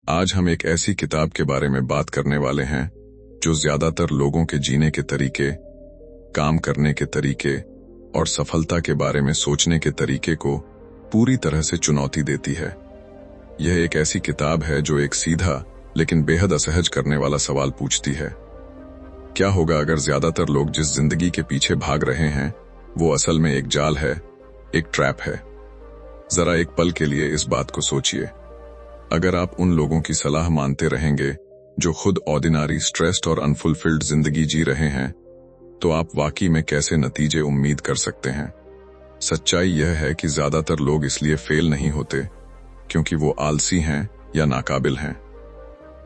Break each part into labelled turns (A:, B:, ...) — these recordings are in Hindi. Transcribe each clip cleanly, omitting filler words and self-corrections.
A: आज हम एक ऐसी किताब के बारे में बात करने वाले हैं जो ज्यादातर लोगों के जीने के तरीके, काम करने के तरीके और सफलता के बारे में सोचने के तरीके को पूरी तरह से चुनौती देती है। यह एक ऐसी किताब है जो एक सीधा लेकिन बेहद असहज करने वाला सवाल पूछती है। क्या होगा अगर ज्यादातर लोग जिस जिंदगी के पीछे भाग रहे हैं वो असल में एक जाल है, एक ट्रैप है? जरा एक पल के लिए इस बात को सोचिए। अगर आप उन लोगों की सलाह मानते रहेंगे जो खुद ऑर्डिनरी, स्ट्रेस्ड और अनफुलफिल्ड जिंदगी जी रहे हैं, तो आप वाकई में कैसे नतीजे उम्मीद कर सकते हैं? सच्चाई यह है कि ज्यादातर लोग इसलिए फेल नहीं होते क्योंकि वो आलसी हैं या नाकाबिल हैं,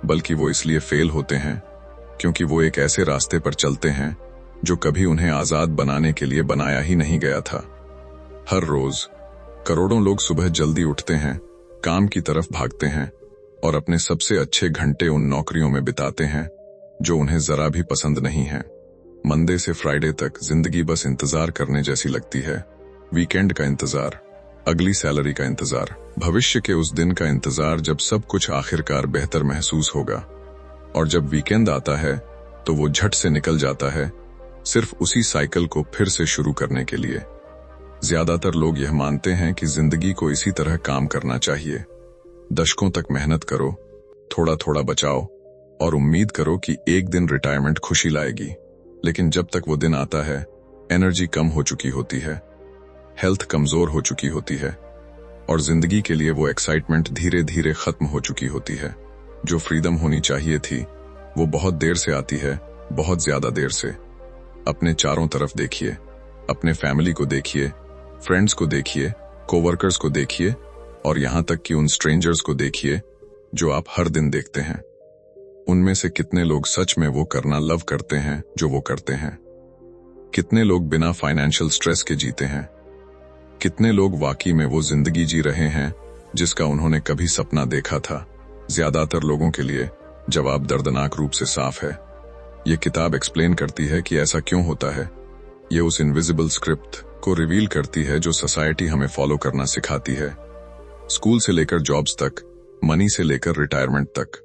A: बल्कि वो इसलिए फेल होते हैं क्योंकि वो एक ऐसे रास्ते पर चलते हैं जो कभी उन्हें आजाद बनाने के लिए बनाया ही नहीं गया था। हर रोज करोड़ों लोग सुबह जल्दी उठते हैं, काम की तरफ भागते हैं और अपने सबसे अच्छे घंटे उन नौकरियों में बिताते हैं जो उन्हें जरा भी पसंद नहीं है। मंडे से फ्राइडे तक जिंदगी बस इंतजार करने जैसी लगती है। वीकेंड का इंतजार, अगली सैलरी का इंतजार, भविष्य के उस दिन का इंतजार जब सब कुछ आखिरकार बेहतर महसूस होगा। और जब वीकेंड आता है तो वो झट से निकल जाता है, सिर्फ उसी साइकिल को फिर से शुरू करने के लिए। ज्यादातर लोग यह मानते हैं कि जिंदगी को इसी तरह काम करना चाहिए। दशकों तक मेहनत करो, थोड़ा थोड़ा बचाओ और उम्मीद करो कि एक दिन रिटायरमेंट खुशी लाएगी। लेकिन जब तक वो दिन आता है, एनर्जी कम हो चुकी होती है, हेल्थ कमजोर हो चुकी होती है और जिंदगी के लिए वो एक्साइटमेंट धीरे धीरे खत्म हो चुकी होती है। जो फ्रीडम होनी चाहिए थी वो बहुत देर से आती है, बहुत ज्यादा देर से। अपने चारों तरफ देखिए, अपने फैमिली को देखिए, फ्रेंड्स को देखिए, कोवर्कर्स को देखिए और यहां तक कि उन स्ट्रेंजर्स को देखिए जो आप हर दिन देखते हैं। उनमें से कितने लोग सच में वो करना लव करते हैं जो वो करते हैं? कितने लोग बिना फाइनेंशियल स्ट्रेस के जीते हैं? कितने लोग वाकई में वो जिंदगी जी रहे हैं जिसका उन्होंने कभी सपना देखा था? ज्यादातर लोगों के लिए जवाब दर्दनाक रूप से साफ है। ये किताब एक्सप्लेन करती है कि ऐसा क्यों होता है। ये उस इनविजिबल स्क्रिप्ट को रिवील करती है जो सोसाइटी हमें फॉलो करना सिखाती है, स्कूल से लेकर जॉब्स तक, मनी से लेकर रिटायरमेंट तक।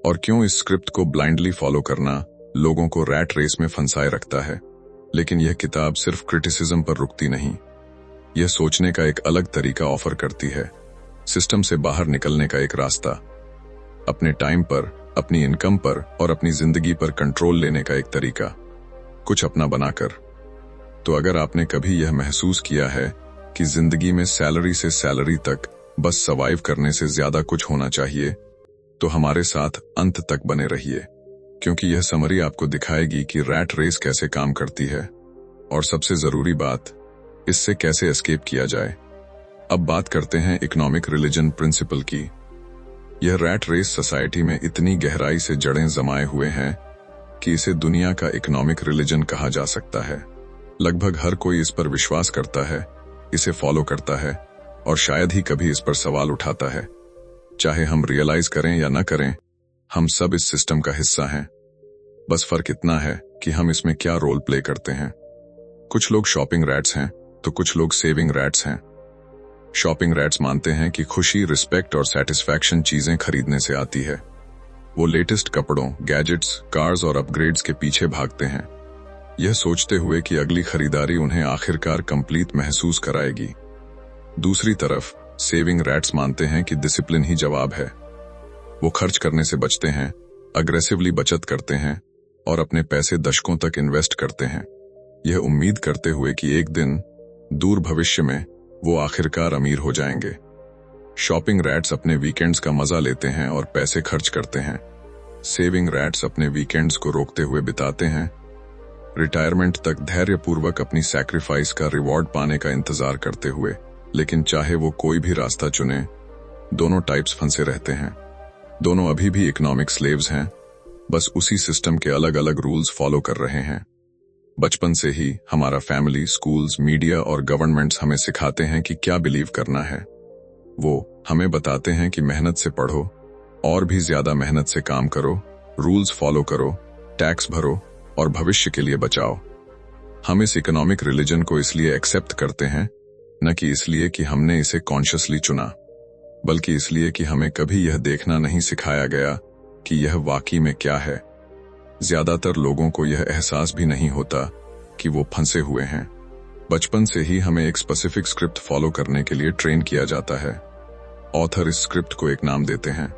A: और क्यों इस स्क्रिप्ट को ब्लाइंडली फॉलो करना लोगों को रैट रेस में फंसाए रखता है। लेकिन यह किताब सिर्फ क्रिटिसिज्म पर रुकती नहीं, यह सोचने का एक अलग तरीका ऑफर करती है, सिस्टम से बाहर निकलने का एक रास्ता, अपने टाइम पर, अपनी इनकम पर और अपनी जिंदगी पर कंट्रोल लेने का एक तरीका, कुछ अपना बनाकर। तो अगर आपने कभी यह महसूस किया है कि जिंदगी में सैलरी से सैलरी तक बस सर्वाइव करने से ज्यादा कुछ होना चाहिए, तो हमारे साथ अंत तक बने रहिए, क्योंकि यह समरी आपको दिखाएगी कि रैट रेस कैसे काम करती है और सबसे जरूरी बात, इससे कैसे एस्केप किया जाए। अब बात करते हैं इकोनॉमिक रिलीजन प्रिंसिपल की। यह रैट रेस सोसाइटी में इतनी गहराई से जड़ें जमाए हुए हैं कि इसे दुनिया का इकोनॉमिक रिलीजन कहा जा सकता है। लगभग हर कोई इस पर विश्वास करता है, इसे फॉलो करता है और शायद ही कभी इस पर सवाल उठाता है। चाहे हम रियलाइज करें या न करें, हम सब इस सिस्टम का हिस्सा हैं। बस फर्क इतना है कि हम इसमें क्या रोल प्ले करते हैं। कुछ लोग शॉपिंग रैट्स हैं तो कुछ लोग सेविंग रैट्स हैं। शॉपिंग रैट्स मानते हैं कि खुशी, रिस्पेक्ट और सेटिस्फैक्शन चीजें खरीदने से आती है। वो लेटेस्ट कपड़ों, गैजेट्स, कार्स और अपग्रेड्स के पीछे भागते हैं, यह सोचते हुए कि अगली खरीदारी उन्हें आखिरकार कंप्लीट महसूस कराएगी। दूसरी तरफ सेविंग रैट्स मानते हैं कि डिसिप्लिन ही जवाब है। वो खर्च करने से बचते हैं, अग्रेसिवली बचत करते हैं और अपने पैसे दशकों तक इन्वेस्ट करते हैं, यह उम्मीद करते हुए कि एक दिन दूर भविष्य में वो आखिरकार अमीर हो जाएंगे। शॉपिंग रैट्स अपने वीकेंड्स का मजा लेते हैं और पैसे खर्च करते हैं। सेविंग रैट्स अपने वीकेंड्स को रोकते हुए बिताते हैं, रिटायरमेंट तक धैर्यपूर्वक अपनी सैक्रिफाइस का रिवॉर्ड पाने का इंतजार करते हुए। लेकिन चाहे वो कोई भी रास्ता चुने, दोनों टाइप्स फंसे रहते हैं। दोनों अभी भी इकोनॉमिक स्लेव्स हैं, बस उसी सिस्टम के अलग अलग रूल्स फॉलो कर रहे हैं। बचपन से ही हमारा फैमिली, स्कूल्स, मीडिया और गवर्नमेंट्स हमें सिखाते हैं कि क्या बिलीव करना है। वो हमें बताते हैं कि मेहनत से पढ़ो, और भी ज्यादा मेहनत से काम करो, रूल्स फॉलो करो, टैक्स भरो और भविष्य के लिए बचाओ। हम इस इकोनॉमिक रिलीजन को इसलिए एक्सेप्ट करते हैं, न कि इसलिए कि हमने इसे कॉन्शियसली चुना। बल्कि इसलिए कि हमें कभी यह देखना नहीं सिखाया गया कि यह वाकई में क्या है। ज्यादातर लोगों को यह एहसास भी नहीं होता कि वो फंसे हुए हैं। बचपन से ही हमें एक स्पेसिफिक स्क्रिप्ट फॉलो करने के लिए ट्रेन किया जाता है। ऑथर इस स्क्रिप्ट को एक नाम देते हैं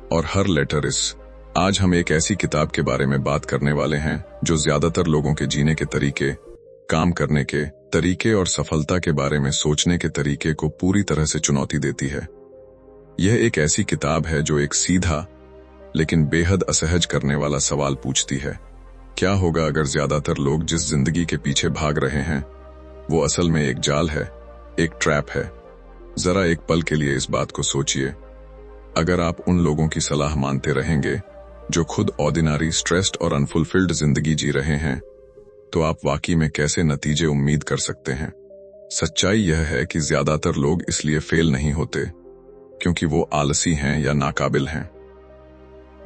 A: और हर लेटर इस। आज हम एक ऐसी किताब के बारे में बात करने वाले हैं जो ज्यादातर लोगों के जीने के तरीके, काम करने के तरीके और सफलता के बारे में सोचने के तरीके को पूरी तरह से चुनौती देती है। यह एक ऐसी किताब है जो एक सीधा लेकिन बेहद असहज करने वाला सवाल पूछती है, क्या होगा अगर ज्यादातर लोग जिस जिंदगी के पीछे भाग रहे हैं वो असल में एक जाल है, एक ट्रैप है। जरा एक पल के लिए इस बात को सोचिए। अगर आप उन लोगों की सलाह मानते रहेंगे जो खुद ऑर्डिनरी, स्ट्रेस्ड और अनफुलफिल्ड जिंदगी जी रहे हैं, तो आप वाकई में कैसे नतीजे उम्मीद कर सकते हैं। सच्चाई यह है कि ज्यादातर लोग इसलिए फेल नहीं होते क्योंकि वो आलसी हैं या नाकाबिल हैं,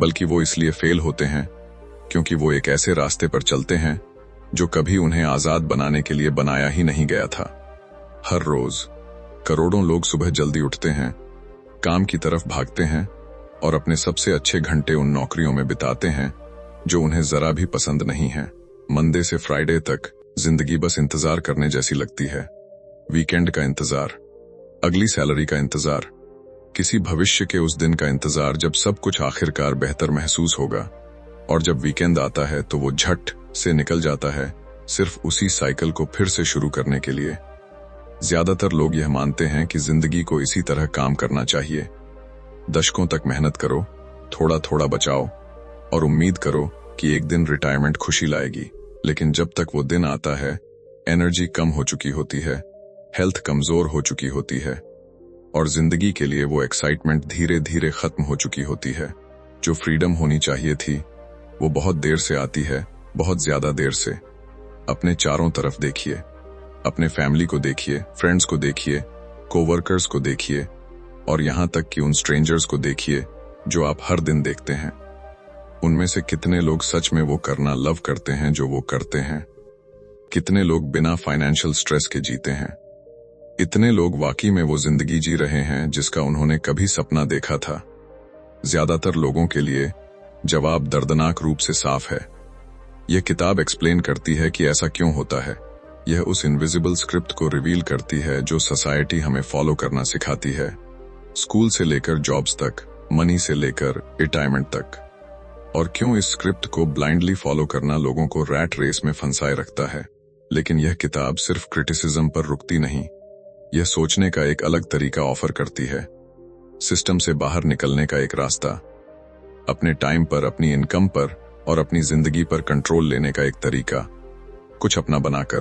A: बल्कि वो इसलिए फेल होते हैं क्योंकि वो एक ऐसे रास्ते पर चलते हैं जो कभी उन्हें आजाद बनाने के लिए बनाया ही नहीं गया था। हर रोज करोड़ों लोग सुबह जल्दी उठते हैं, काम की तरफ भागते हैं और अपने सबसे अच्छे घंटे उन नौकरियों में बिताते हैं जो उन्हें जरा भी पसंद नहीं है। मंडे से फ्राइडे तक जिंदगी बस इंतजार करने जैसी लगती है। वीकेंड का इंतजार, अगली सैलरी का इंतजार, किसी भविष्य के उस दिन का इंतजार जब सब कुछ आखिरकार बेहतर महसूस होगा। और जब वीकेंड आता है तो वो झट से निकल जाता है, सिर्फ उसी साइकिल को फिर से शुरू करने के लिए। ज्यादातर लोग यह मानते हैं कि जिंदगी को इसी तरह काम करना चाहिए। दशकों तक मेहनत करो, थोड़ा थोड़ा बचाओ और उम्मीद करो कि एक दिन रिटायरमेंट खुशी लाएगी। लेकिन जब तक वो दिन आता है, एनर्जी कम हो चुकी होती है, हेल्थ कमजोर हो चुकी होती है और जिंदगी के लिए वो एक्साइटमेंट धीरे धीरे खत्म हो चुकी होती है। जो फ्रीडम होनी चाहिए थी वो बहुत देर से आती है, बहुत ज्यादा देर से। अपने चारों तरफ देखिए, अपने फैमिली को देखिए, फ्रेंड्स को देखिए, कोवर्कर्स को देखिए और यहां तक कि उन स्ट्रेंजर्स को देखिए जो आप हर दिन देखते हैं। उनमें से कितने लोग सच में वो करना लव करते हैं जो वो करते हैं? कितने लोग बिना फाइनेंशियल स्ट्रेस के जीते हैं? इतने लोग वाकई में वो जिंदगी जी रहे हैं जिसका उन्होंने कभी सपना देखा था? ज्यादातर लोगों के लिए जवाब दर्दनाक रूप से साफ है। यह किताब एक्सप्लेन करती है कि ऐसा क्यों होता है। यह उस इनविजिबल स्क्रिप्ट को रिवील करती है जो सोसाइटी हमें फॉलो करना सिखाती है, स्कूल से लेकर जॉब्स तक, मनी से लेकर रिटायरमेंट तक। और क्यों इस स्क्रिप्ट को ब्लाइंडली फॉलो करना लोगों को रैट रेस में फंसाए रखता है। लेकिन यह किताब सिर्फ क्रिटिसिज्म पर रुकती नहीं, यह सोचने का एक अलग तरीका ऑफर करती है, सिस्टम से बाहर निकलने का एक रास्ता, अपने टाइम पर, अपनी इनकम पर और अपनी जिंदगी पर कंट्रोल लेने का एक तरीका, कुछ अपना बनाकर।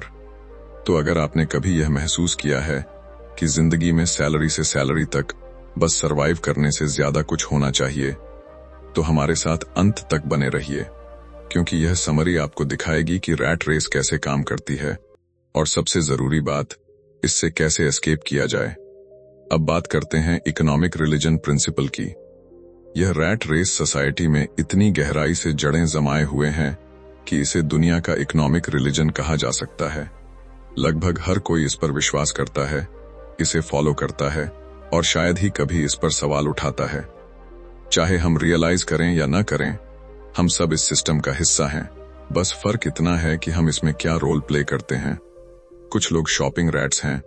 A: तो अगर आपने कभी यह महसूस किया है कि जिंदगी में सैलरी से सैलरी तक बस सरवाइव करने से ज्यादा कुछ होना चाहिए, तो हमारे साथ अंत तक बने रहिए, क्योंकि यह समरी आपको दिखाएगी कि रैट रेस कैसे काम करती है और सबसे जरूरी बात, इससे कैसे एस्केप किया जाए। अब बात करते हैं इकोनॉमिक रिलीजन प्रिंसिपल की। यह रैट रेस सोसाइटी में इतनी गहराई से जड़ें जमाए हुए हैं कि इसे दुनिया का इकोनॉमिक रिलीजन कहा जा सकता है। लगभग हर कोई इस पर विश्वास करता है, इसे फॉलो करता है और शायद ही कभी इस पर सवाल उठाता है। चाहे हम रियलाइज करें या न करें, हम सब इस सिस्टम का हिस्सा हैं। बस फर्क इतना है कि हम इसमें क्या रोल प्ले करते हैं। कुछ लोग शॉपिंग रैट्स हैं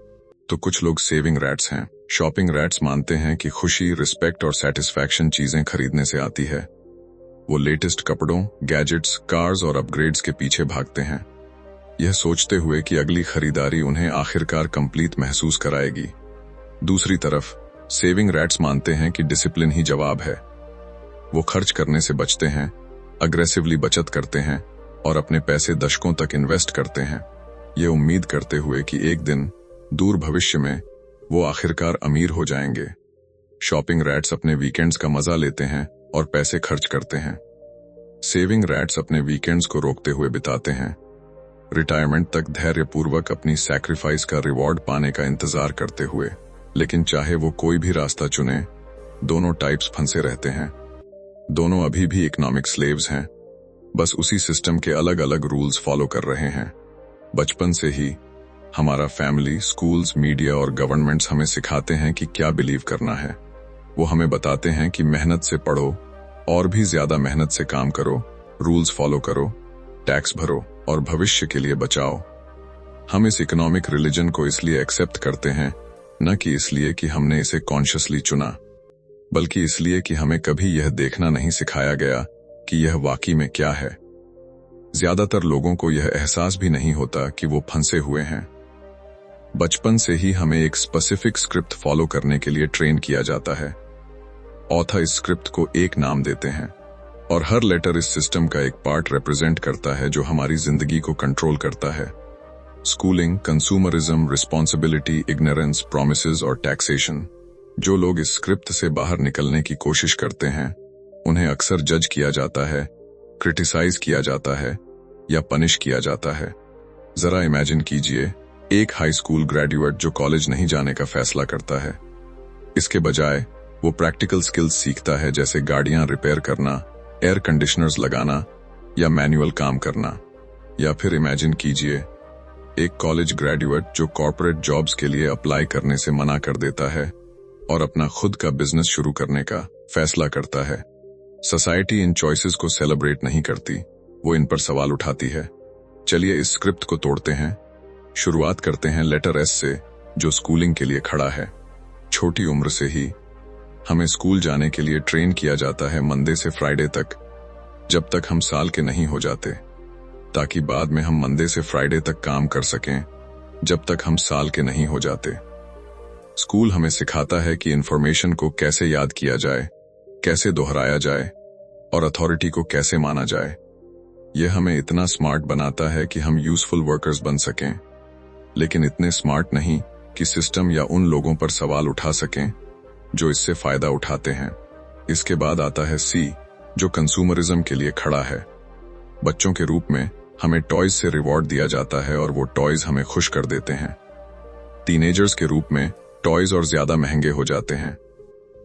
A: तो कुछ लोग सेविंग रैट्स हैं। शॉपिंग रैट्स मानते हैं कि खुशी, रिस्पेक्ट और सेटिस्फैक्शन चीजें खरीदने से आती है। वो लेटेस्ट कपड़ों, गैजेट्स, कार्स और अपग्रेड्स के पीछे भागते हैं, यह सोचते हुए कि अगली खरीदारी उन्हें आखिरकार कंप्लीट महसूस कराएगी। दूसरी तरफ सेविंग रैट्स मानते हैं कि डिसिप्लिन ही जवाब है। वो खर्च करने से बचते हैं, अग्रेसिवली बचत करते हैं और अपने पैसे दशकों तक इन्वेस्ट करते हैं, ये उम्मीद करते हुए कि एक दिन दूर भविष्य में वो आखिरकार अमीर हो जाएंगे। शॉपिंग रैट्स अपने वीकेंड्स का मजा लेते हैं और पैसे खर्च करते हैं। सेविंग रैट्स अपने वीकेंड्स को रोकते हुए बिताते हैं, रिटायरमेंट तक धैर्यपूर्वक अपनी सैक्रिफाइस का रिवॉर्ड पाने का इंतजार करते हुए। लेकिन चाहे वो कोई भी रास्ता चुने, दोनों टाइप्स फंसे रहते हैं। दोनों अभी भी इकोनॉमिक स्लेव्स हैं, बस उसी सिस्टम के अलग अलग रूल्स फॉलो कर रहे हैं। बचपन से ही हमारा फैमिली, स्कूल्स, मीडिया और गवर्नमेंट्स हमें सिखाते हैं कि क्या बिलीव करना है। वो हमें बताते हैं कि मेहनत से पढ़ो, और भी ज्यादा मेहनत से काम करो, रूल्स फॉलो करो, टैक्स भरो और भविष्य के लिए बचाओ। हम इस इकोनॉमिक रिलीजन को इसलिए एक्सेप्ट करते हैं, न कि इसलिए कि हमने इसे कॉन्शियसली चुना, बल्कि इसलिए कि हमें कभी यह देखना नहीं सिखाया गया कि यह वाकई में क्या है। ज्यादातर लोगों को यह एहसास भी नहीं होता कि वो फंसे हुए हैं। बचपन से ही हमें एक स्पेसिफिक स्क्रिप्ट फॉलो करने के लिए ट्रेन किया जाता है। ऑथर इस स्क्रिप्ट को एक नाम देते हैं और हर लेटर इस सिस्टम का एक पार्ट रिप्रेजेंट करता है जो हमारी जिंदगी को कंट्रोल करता है। Schooling, consumerism, responsibility, ignorance, promises और टैक्सेशन। जो लोग इस स्क्रिप्ट से बाहर निकलने की कोशिश करते हैं, उन्हें अक्सर जज किया जाता है, क्रिटिसाइज किया जाता है या पनिश किया जाता है। जरा इमेजिन कीजिए एक हाई स्कूल ग्रेजुएट जो कॉलेज नहीं जाने का फैसला करता है। इसके बजाय वो प्रैक्टिकल स्किल्स सीखता है, जैसे गाड़ियां रिपेयर करना, एयर कंडीशनर्स लगाना या मैनुअल काम करना। या फिर इमेजिन कीजिए एक कॉलेज ग्रेजुएट जो कॉर्पोरेट जॉब्स के लिए अप्लाई करने से मना कर देता है और अपना खुद का बिजनेस शुरू करने का फैसला करता है। सोसाइटी इन चॉइसेस को सेलिब्रेट नहीं करती, वो इन पर सवाल उठाती है। चलिए इस स्क्रिप्ट को तोड़ते हैं। शुरुआत करते हैं लेटर एस से, जो स्कूलिंग के लिए खड़ा है। छोटी उम्र से ही हमें स्कूल जाने के लिए ट्रेन किया जाता है, मंडे से फ्राइडे तक, जब तक हम साल के नहीं हो जाते, ताकि बाद में हम मंडे से फ्राइडे तक काम कर सकें, जब तक हम साल के नहीं हो जाते। स्कूल हमें सिखाता है कि इंफॉर्मेशन को कैसे याद किया जाए, कैसे दोहराया जाए और अथॉरिटी को कैसे माना जाए। यह हमें इतना स्मार्ट बनाता है कि हम यूजफुल वर्कर्स बन सकें, लेकिन इतने स्मार्ट नहीं कि सिस्टम या उन लोगों पर सवाल उठा सकें जो इससे फायदा उठाते हैं। इसके बाद आता है सी, जो कंज्यूमरिज्म के लिए खड़ा है। बच्चों के रूप में हमें टॉयज से रिवॉर्ड दिया जाता है और वो टॉयज हमें खुश कर देते हैं। टीनेजर्स के रूप में टॉयज और ज्यादा महंगे हो जाते हैं,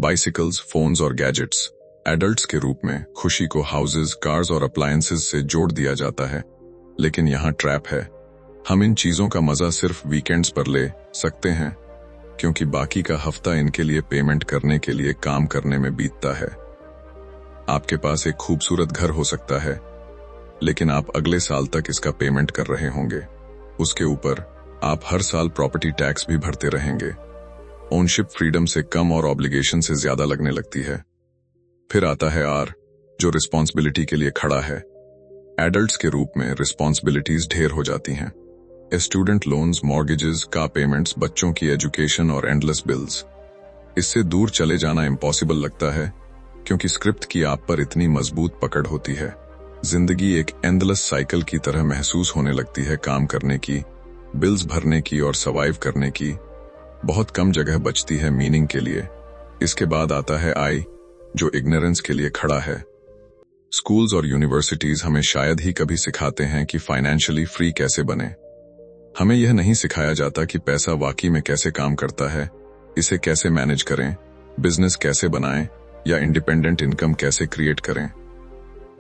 A: बाइसिकल्स, फोन्स और गैजेट्स। एडल्ट्स के रूप में खुशी को हाउसेस, कार्स और अप्लायंसेस से जोड़ दिया जाता है, लेकिन यहाँ ट्रैप है। हम इन चीजों का मजा सिर्फ वीकेंड्स पर ले सकते हैं, क्योंकि बाकी का हफ्ता इनके लिए पेमेंट करने के लिए काम करने में बीतता है। आपके पास एक खूबसूरत घर हो सकता है, लेकिन आप अगले साल तक इसका पेमेंट कर रहे होंगे। उसके ऊपर आप हर साल प्रॉपर्टी टैक्स भी भरते रहेंगे। ओनशिप फ्रीडम से कम और ऑब्लिगेशन से ज्यादा लगने लगती है। फिर आता है आर, जो रिस्पॉन्सिबिलिटी के लिए खड़ा है। एडल्ट्स के रूप में रिस्पॉन्सिबिलिटीज ढेर हो जाती हैं। Student loans, mortgages, car payments, बच्चों की एजुकेशन और एंडलेस बिल्स। इससे दूर चले जाना इम्पॉसिबल लगता है, क्योंकि स्क्रिप्ट की आप पर इतनी मजबूत पकड़ होती है। जिंदगी एक एंडलेस साइकिल की तरह महसूस होने लगती है। काम करने की, बिल्स भरने की और सर्वाइव करने की। बहुत कम जगह बचती है मीनिंग के लिए। इसके बाद आता है आई, जो इग्नोरेंस के लिए खड़ा है। स्कूल्स और यूनिवर्सिटीज हमें शायद ही कभी सिखाते हैं कि फाइनेंशियली फ्री कैसे बने। हमें यह नहीं सिखाया जाता कि पैसा वाकई में कैसे काम करता है, इसे कैसे मैनेज करें, बिजनेस कैसे बनाएं या इंडिपेंडेंट इनकम कैसे क्रिएट करें।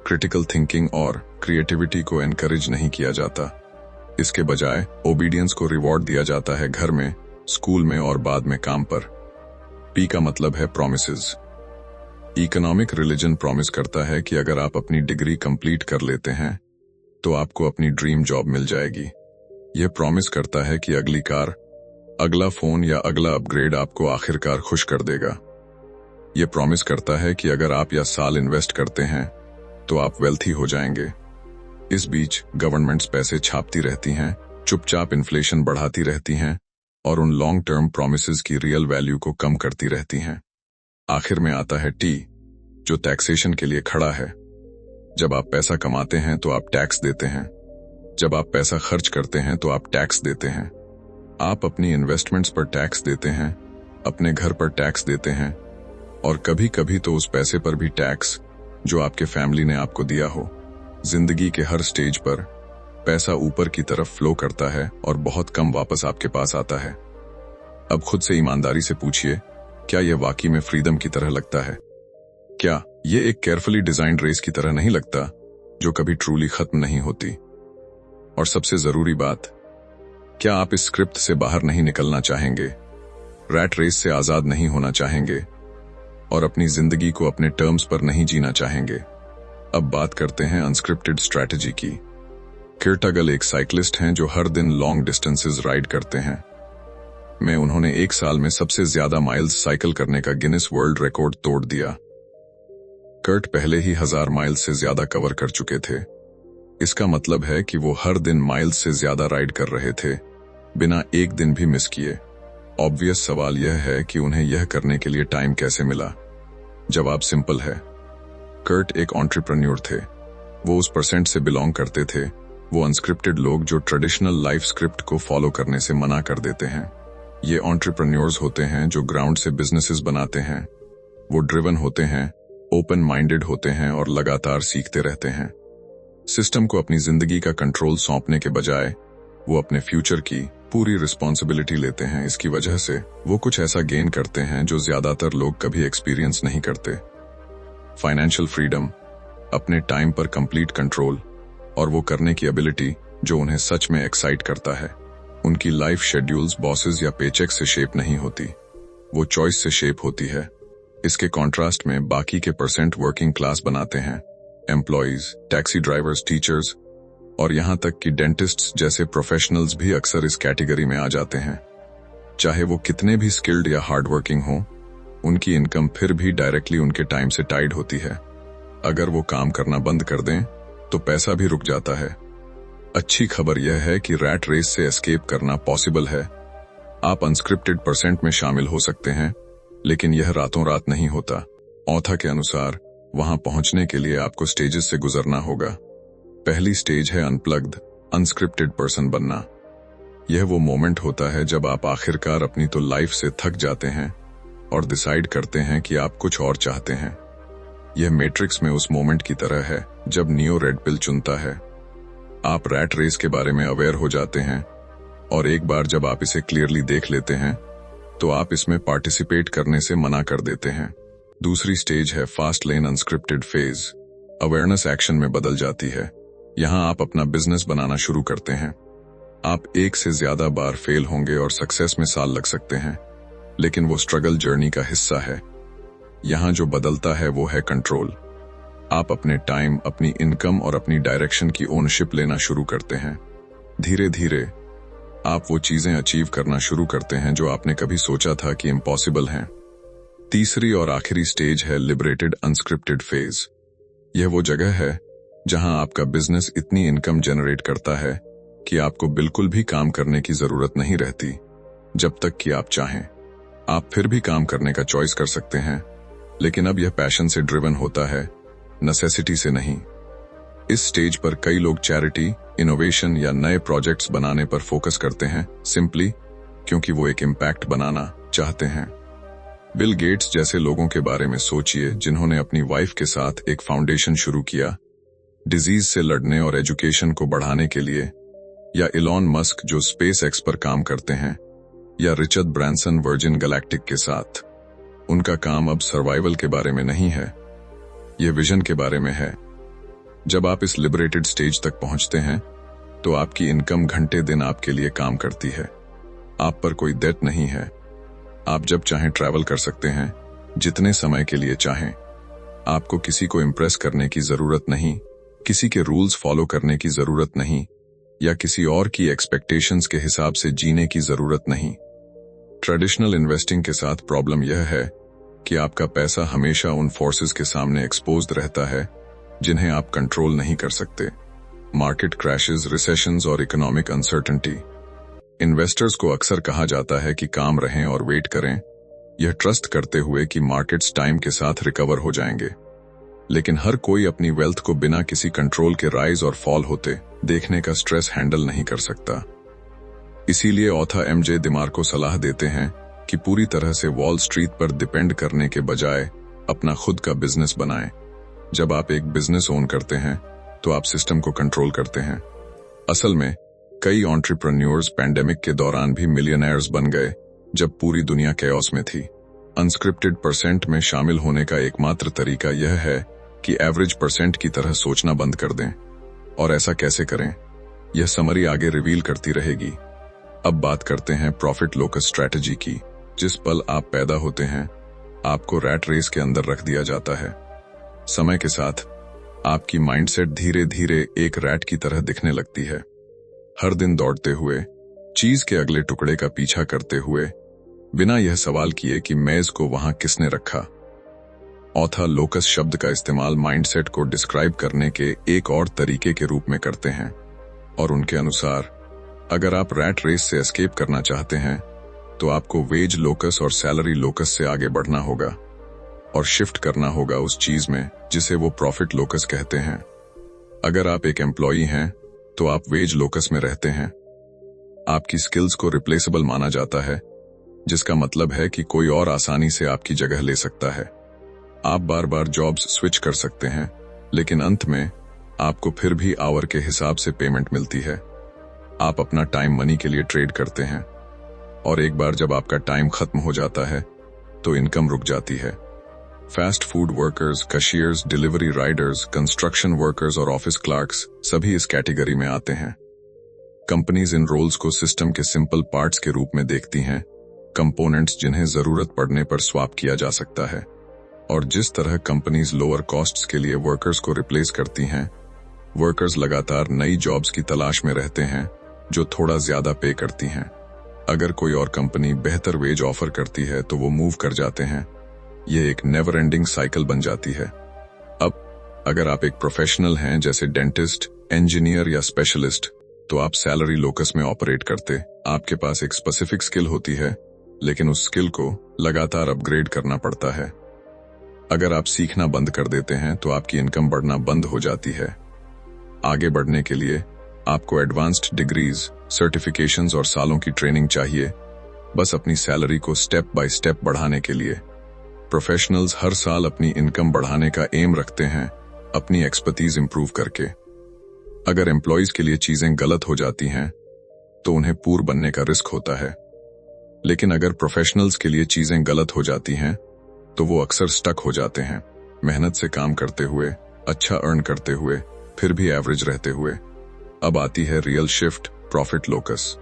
A: क्रिटिकल थिंकिंग और क्रिएटिविटी को एनकरेज नहीं किया जाता। इसके बजाय ओबीडियंस को रिवॉर्ड दिया जाता है, घर में, स्कूल में और बाद में काम पर। पी का मतलब है प्रोमिसेस। इकोनॉमिक रिलीजन प्रॉमिस करता है कि अगर आप अपनी डिग्री कंप्लीट कर लेते हैं तो आपको अपनी ड्रीम जॉब मिल जाएगी। यह प्रॉमिस करता है कि अगली कार, अगला फोन या अगला अपग्रेड आपको आखिरकार खुश कर देगा। यह प्रॉमिस करता है कि अगर आप या साल इन्वेस्ट करते हैं तो आप वेल्थी हो जाएंगे। इस बीच गवर्नमेंट्स पैसे छापती रहती हैं, चुपचाप इन्फ्लेशन बढ़ाती रहती हैं और उन लॉन्ग टर्म प्रॉमिसेस की रियल वैल्यू को कम करती रहती हैं। आखिर में आता है टी, जो टैक्सेशन के लिए खड़ा है। जब आप पैसा कमाते हैं तो आप टैक्स देते हैं। जब आप पैसा खर्च करते हैं तो आप टैक्स देते हैं। आप अपनी इन्वेस्टमेंट्स पर टैक्स देते हैं, अपने घर पर टैक्स देते हैं और कभी कभी तो उस पैसे पर भी टैक्स जो आपके फैमिली ने आपको दिया हो। जिंदगी के हर स्टेज पर पैसा ऊपर की तरफ फ्लो करता है और बहुत कम वापस आपके पास आता है। अब खुद से ईमानदारी से पूछिए, क्या यह वाकई में फ्रीडम की तरह लगता है? क्या यह एक केयरफुली डिजाइन्ड रेस की तरह नहीं लगता, जो कभी ट्रूली खत्म नहीं होती? और सबसे जरूरी बात, क्या आप इस स्क्रिप्ट से बाहर नहीं निकलना चाहेंगे? रैट रेस से आजाद नहीं होना चाहेंगे? और अपनी जिंदगी को अपने टर्म्स पर नहीं जीना चाहेंगे। अब बात करते हैं अनस्क्रिप्टेड स्ट्रैटेजी की। किर्टगल एक साइक्लिस्ट हैं जो हर दिन लॉन्ग डिस्टेंसेस राइड करते हैं। उन्होंने एक साल में सबसे ज्यादा माइल्स साइकिल करने का गिनीज वर्ल्ड रिकॉर्ड तोड़ दिया। कर्ट पहले ही 1000 माइल्स से ज्यादा कवर कर चुके थे। इसका मतलब है कि वो हर दिन माइल्स से ज्यादा राइड कर रहे थे, बिना एक दिन भी मिस किए। ऑब्वियस सवाल यह है कि उन्हें यह करने के लिए टाइम कैसे मिला। जवाब सिंपल है। कर्ट एक एंटरप्रेन्योर थे। वो उस परसेंट से बिलोंग करते थे, वो अनस्क्रिप्टेड लोग जो ट्रेडिशनल लाइफ स्क्रिप्ट को फॉलो करने से मना कर देते हैं। ये एंटरप्रेन्योर्स होते हैं जो ग्राउंड से बिजनेसेस बनाते हैं। वो ड्रिवन होते हैं, ओपन माइंडेड होते हैं और लगातार सीखते रहते हैं। सिस्टम को अपनी जिंदगी का कंट्रोल सौंपने के बजाय वो अपने फ्यूचर की पूरी रिस्पॉन्सिबिलिटी लेते हैं। इसकी वजह से वो कुछ ऐसा गेन करते हैं जो ज्यादातर लोग कभी एक्सपीरियंस नहीं करते। फाइनेंशियल फ्रीडम, अपने टाइम पर कंप्लीट कंट्रोल और वो करने की एबिलिटी जो उन्हें सच में एक्साइट करता है। उनकी लाइफ शेड्यूल्स बॉसेस या पेचेक से शेप नहीं होती, वो चॉइस से शेप होती है। इसके कॉन्ट्रास्ट में बाकी के परसेंट वर्किंग क्लास बनाते हैं। एम्प्लॉइज, टैक्सी ड्राइवर्स, टीचर्स और यहां तक कि डेंटिस्ट्स जैसे प्रोफेशनल्स भी अक्सर इस कैटेगरी में आ जाते हैं। चाहे वो कितने भी स्किल्ड या हार्ड वर्किंग हो, उनकी इनकम फिर भी डायरेक्टली उनके टाइम से टाइड होती है। अगर वो काम करना बंद कर दें तो पैसा भी रुक जाता है। अच्छी खबर यह है कि रैट रेस से एस्केप करना पॉसिबल है। आप अनस्क्रिप्टेड परसेंट में शामिल हो सकते हैं, लेकिन यह रातों रात नहीं होता। ऑथा के अनुसार वहां पहुंचने के लिए आपको स्टेजेस से गुजरना होगा। पहली स्टेज है अनप्लग्ड, अनस्क्रिप्टेड पर्सन बनना। यह वो मोमेंट होता है जब आप आखिरकार अपनी तो लाइफ से थक जाते हैं और डिसाइड करते हैं कि आप कुछ और चाहते हैं। यह मैट्रिक्स में उस मोमेंट की तरह है जब नियो रेड पिल चुनता है। आप रैट रेस के बारे में अवेयर हो जाते हैं और एक बार जब आप इसे क्लियरली देख लेते हैं तो आप इसमें पार्टिसिपेट करने से मना कर देते हैं। दूसरी स्टेज है fast lane unscripted phase. Awareness action में बदल जाती है। यहां आप अपना बिजनेस बनाना शुरू करते हैं। आप एक से ज्यादा बार फेल होंगे और सक्सेस में साल लग सकते हैं, लेकिन वो स्ट्रगल जर्नी का हिस्सा है। यहां जो बदलता है वो है कंट्रोल। आप अपने टाइम, अपनी इनकम और अपनी डायरेक्शन की ओनरशिप लेना शुरू करते हैं। धीरे धीरे आप वो चीजें अचीव करना शुरू करते हैं जो आपने कभी सोचा था कि इम्पॉसिबल हैं। तीसरी और आखिरी स्टेज है लिबरेटेड अनस्क्रिप्टेड फेज। यह वो जगह है जहां आपका बिजनेस इतनी इनकम जनरेट करता है कि आपको बिल्कुल भी काम करने की जरूरत नहीं रहती। जब तक कि आप चाहें, आप फिर भी काम करने का चॉइस कर सकते हैं, लेकिन अब यह पैशन से ड्रिवन होता है, नेसेसिटी से नहीं। इस स्टेज पर कई लोग चैरिटी, इनोवेशन या नए प्रोजेक्ट्स बनाने पर फोकस करते हैं, सिंपली क्योंकि वो एक इम्पैक्ट बनाना चाहते हैं। बिल गेट्स जैसे लोगों के बारे में सोचिए जिन्होंने अपनी वाइफ के साथ एक फाउंडेशन शुरू किया डिजीज से लड़ने और एजुकेशन को बढ़ाने के लिए, या इलॉन मस्क जो स्पेस एक्स पर काम करते हैं, या रिचर्ड ब्रांसन वर्जिन गैलेक्टिक के साथ। उनका काम अब सर्वाइवल के बारे में नहीं है, यह विजन के बारे में है। जब आप इस लिबरेटेड स्टेज तक पहुंचते हैं तो आपकी इनकम घंटे दिन आपके लिए काम करती है। आप पर कोई डेट नहीं है। आप जब चाहें ट्रैवल कर सकते हैं, जितने समय के लिए चाहें। आपको किसी को इम्प्रेस करने की जरूरत नहीं, किसी के रूल्स फॉलो करने की जरूरत नहीं, या किसी और की एक्सपेक्टेशंस के हिसाब से जीने की जरूरत नहीं। ट्रेडिशनल इन्वेस्टिंग के साथ प्रॉब्लम यह है कि आपका पैसा हमेशा उन फोर्सेस के सामने एक्सपोज्ड रहता है जिन्हें आप कंट्रोल नहीं कर सकते। मार्केट क्रैशेस, रिसेशंस और इकोनॉमिक अनसर्टेनिटी। इन्वेस्टर्स को अक्सर कहा जाता है कि काम रहें और वेट करें, यह ट्रस्ट करते हुए कि मार्केट्स टाइम के साथ रिकवर हो जाएंगे। लेकिन हर कोई अपनी वेल्थ को बिना किसी कंट्रोल के राइज और फॉल होते देखने का स्ट्रेस हैंडल नहीं कर सकता। इसीलिए ऑथा एमजे दिमार को सलाह देते हैं कि पूरी तरह से वॉल स्ट्रीट पर डिपेंड करने के बजाय अपना खुद का बिजनेस बनाएं। जब आप एक बिजनेस ओन करते हैं तो आप सिस्टम को कंट्रोल करते हैं। असल में कई एंटरप्रेन्योर्स पैंडेमिक के दौरान भी मिलियनेयर्स बन गए जब पूरी दुनिया कैओस में थी। अनस्क्रिप्टेड परसेंट में शामिल होने का एकमात्र तरीका यह है कि एवरेज परसेंट की तरह सोचना बंद कर दें। और ऐसा कैसे करें, यह समरी आगे रिवील करती रहेगी। अब बात करते हैं प्रॉफिट लोकस स्ट्रैटेजी की। जिस पल आप पैदा होते हैं आपको रैट रेस के अंदर रख दिया जाता है। समय के साथ आपकी माइंडसेट धीरे धीरे एक रैट की तरह दिखने लगती है, हर दिन दौड़ते हुए, चीज के अगले टुकड़े का पीछा करते हुए, बिना यह सवाल किए कि मेज को वहां किसने रखा। ऑथर लोकस शब्द का इस्तेमाल माइंडसेट को डिस्क्राइब करने के एक और तरीके के रूप में करते हैं, और उनके अनुसार अगर आप रैट रेस से एस्केप करना चाहते हैं तो आपको वेज लोकस और सैलरी लोकस से आगे बढ़ना होगा और शिफ्ट करना होगा उस चीज में जिसे वो प्रॉफिट लोकस कहते हैं। अगर आप एक एम्प्लॉई हैं तो आप वेज लोकस में रहते हैं। आपकी स्किल्स को रिप्लेसेबल माना जाता है, जिसका मतलब है कि कोई और आसानी से आपकी जगह ले सकता है। आप बार बार जॉब्स स्विच कर सकते हैं, लेकिन अंत में आपको फिर भी आवर के हिसाब से पेमेंट मिलती है। आप अपना टाइम मनी के लिए ट्रेड करते हैं, और एक बार जब आपका टाइम खत्म हो जाता है तो इनकम रुक जाती है। Fast food workers, cashiers, delivery Riders, construction workers और ऑफिस क्लर्क्स सभी इस कैटेगरी में आते हैं। कंपनीज इन रोल्स को सिस्टम के सिंपल पार्ट्स के रूप में देखती हैं, कंपोनेंट्स जिन्हें जरूरत पड़ने पर स्वैप किया जा सकता है। और जिस तरह कंपनीज लोअर कॉस्ट्स के लिए वर्कर्स को रिप्लेस करती हैं, वर्कर्स लगातार नई जॉब्स की तलाश में रहते हैं जो थोड़ा ज्यादा पे करती हैं। अगर कोई और कंपनी बेहतर वेज ऑफर करती है तो वो मूव कर जाते हैं। ये एक नेवर एंडिंग साइकिल बन जाती है। अब अगर आप एक प्रोफेशनल हैं जैसे डेंटिस्ट, इंजीनियर या स्पेशलिस्ट, तो आप सैलरी लोकस में ऑपरेट करते। आपके पास एक स्पेसिफिक स्किल होती है, लेकिन उस स्किल को लगातार अपग्रेड करना पड़ता है। अगर आप सीखना बंद कर देते हैं तो आपकी इनकम बढ़ना बंद हो जाती है। आगे बढ़ने के लिए आपको एडवांस्ड डिग्रीज, सर्टिफिकेशंस और सालों की ट्रेनिंग चाहिए, बस अपनी सैलरी को स्टेप बाय स्टेप बढ़ाने के लिए। प्रोफेशनल्स हर साल अपनी इनकम बढ़ाने का एम रखते हैं, अपनी एक्सपर्टीज इंप्रूव करके। अगर एम्प्लॉइज के लिए चीजें गलत हो जाती हैं तो उन्हें पूर बनने का रिस्क होता है, लेकिन अगर प्रोफेशनल्स के लिए चीजें गलत हो जाती हैं तो वो अक्सर स्टक हो जाते हैं, मेहनत से काम करते हुए, अच्छा अर्न करते हुए, फिर भी एवरेज रहते हुए। अब आती है रियल शिफ्ट, प्रॉफिट लोकस।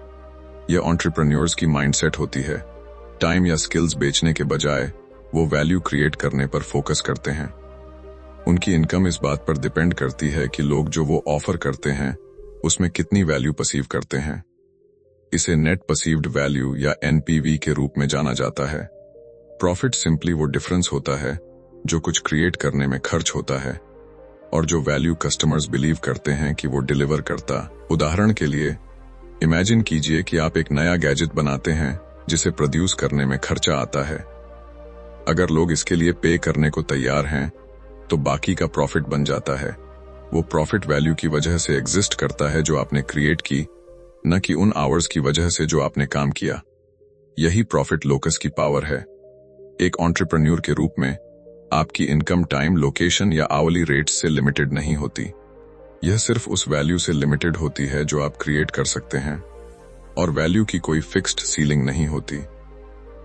A: यह एंटरप्रेन्योर्स की माइंडसेट होती है। टाइम या स्किल्स बेचने के बजाय वो वैल्यू क्रिएट करने पर फोकस करते हैं। उनकी इनकम इस बात पर डिपेंड करती है कि लोग जो वो ऑफर करते हैं उसमें कितनी वैल्यू परसीव करते हैं। इसे नेट परसीव्ड वैल्यू या एनपीवी के रूप में जाना जाता है। प्रॉफिट सिंपली वो डिफरेंस होता है जो कुछ क्रिएट करने में खर्च होता है और जो वैल्यू कस्टमर्स बिलीव करते हैं कि वो डिलीवर करता। उदाहरण के लिए, इमेजिन कीजिए कि आप एक नया गैजेट बनाते हैं जिसे प्रोड्यूस करने में खर्चा आता है। अगर लोग इसके लिए पे करने को तैयार हैं तो बाकी का प्रॉफिट बन जाता है। वो प्रॉफिट वैल्यू की वजह से एग्जिस्ट करता है जो आपने क्रिएट की, न कि उन आवर्स की वजह से जो आपने काम किया। यही प्रॉफिट लोकस की पावर है। एक एंटरप्रेन्योर के रूप में आपकी इनकम टाइम, लोकेशन या आवली रेट्स से लिमिटेड नहीं होती। यह सिर्फ उस वैल्यू से लिमिटेड होती है जो आप क्रिएट कर सकते हैं, और वैल्यू की कोई फिक्स्ड सीलिंग नहीं होती।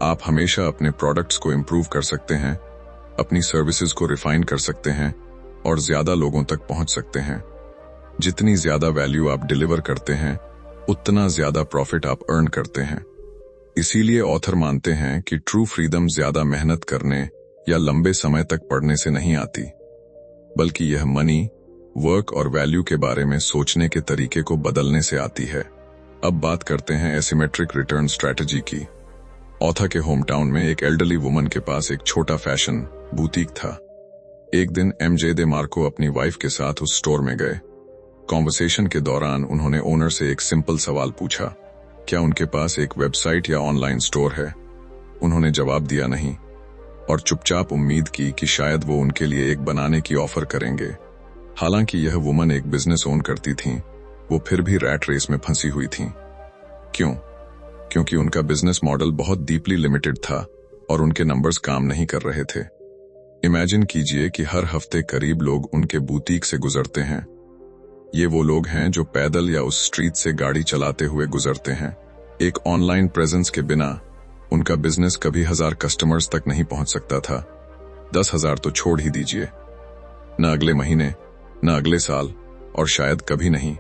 A: आप हमेशा अपने प्रोडक्ट्स को इंप्रूव कर सकते हैं, अपनी सर्विसेज को रिफाइन कर सकते हैं और ज्यादा लोगों तक पहुंच सकते हैं। जितनी ज्यादा वैल्यू आप डिलीवर करते हैं, उतना ज्यादा प्रॉफिट आप अर्न करते हैं। इसीलिए ऑथर मानते हैं कि ट्रू फ्रीडम ज्यादा मेहनत करने या लंबे समय तक पढ़ने से नहीं आती, बल्कि यह मनी, वर्क और वैल्यू के बारे में सोचने के तरीके को बदलने से आती है। अब बात करते हैं एसिमेट्रिक रिटर्न स्ट्रैटेजी की। ऑथर के होम टाउन में एक एल्डरली वुमन के पास एक छोटा फैशन बुटीक था। एक दिन एमजे दे मार्को अपनी वाइफ के साथ उस स्टोर में गए। कॉन्वर्सेशन के दौरान उन्होंने ओनर से एक सिंपल सवाल पूछा, क्या उनके पास एक वेबसाइट या ऑनलाइन स्टोर है? उन्होंने जवाब दिया नहीं और चुपचाप उम्मीद की कि शायद वो उनके लिए एक बनाने की ऑफर करेंगे। हालांकि यह वुमन एक बिजनेस ओन करती थी, वो फिर भी रैट रेस में फंसी हुई थी। क्यों? क्योंकि उनका बिजनेस मॉडल बहुत डीपली लिमिटेड था और उनके नंबर्स काम नहीं कर रहे थे। इमेजिन कीजिए कि हर हफ्ते करीब लोग उनके बुटीक से गुजरते हैं। ये वो लोग हैं जो पैदल या उस स्ट्रीट से गाड़ी चलाते हुए गुजरते हैं। एक ऑनलाइन प्रेजेंस के बिना उनका बिजनेस कभी 1000 कस्टमर्स तक नहीं पहुंच सकता था। 10,000 तो छोड़ ही दीजिए, न अगले महीने, न अगले साल, और शायद कभी नहीं।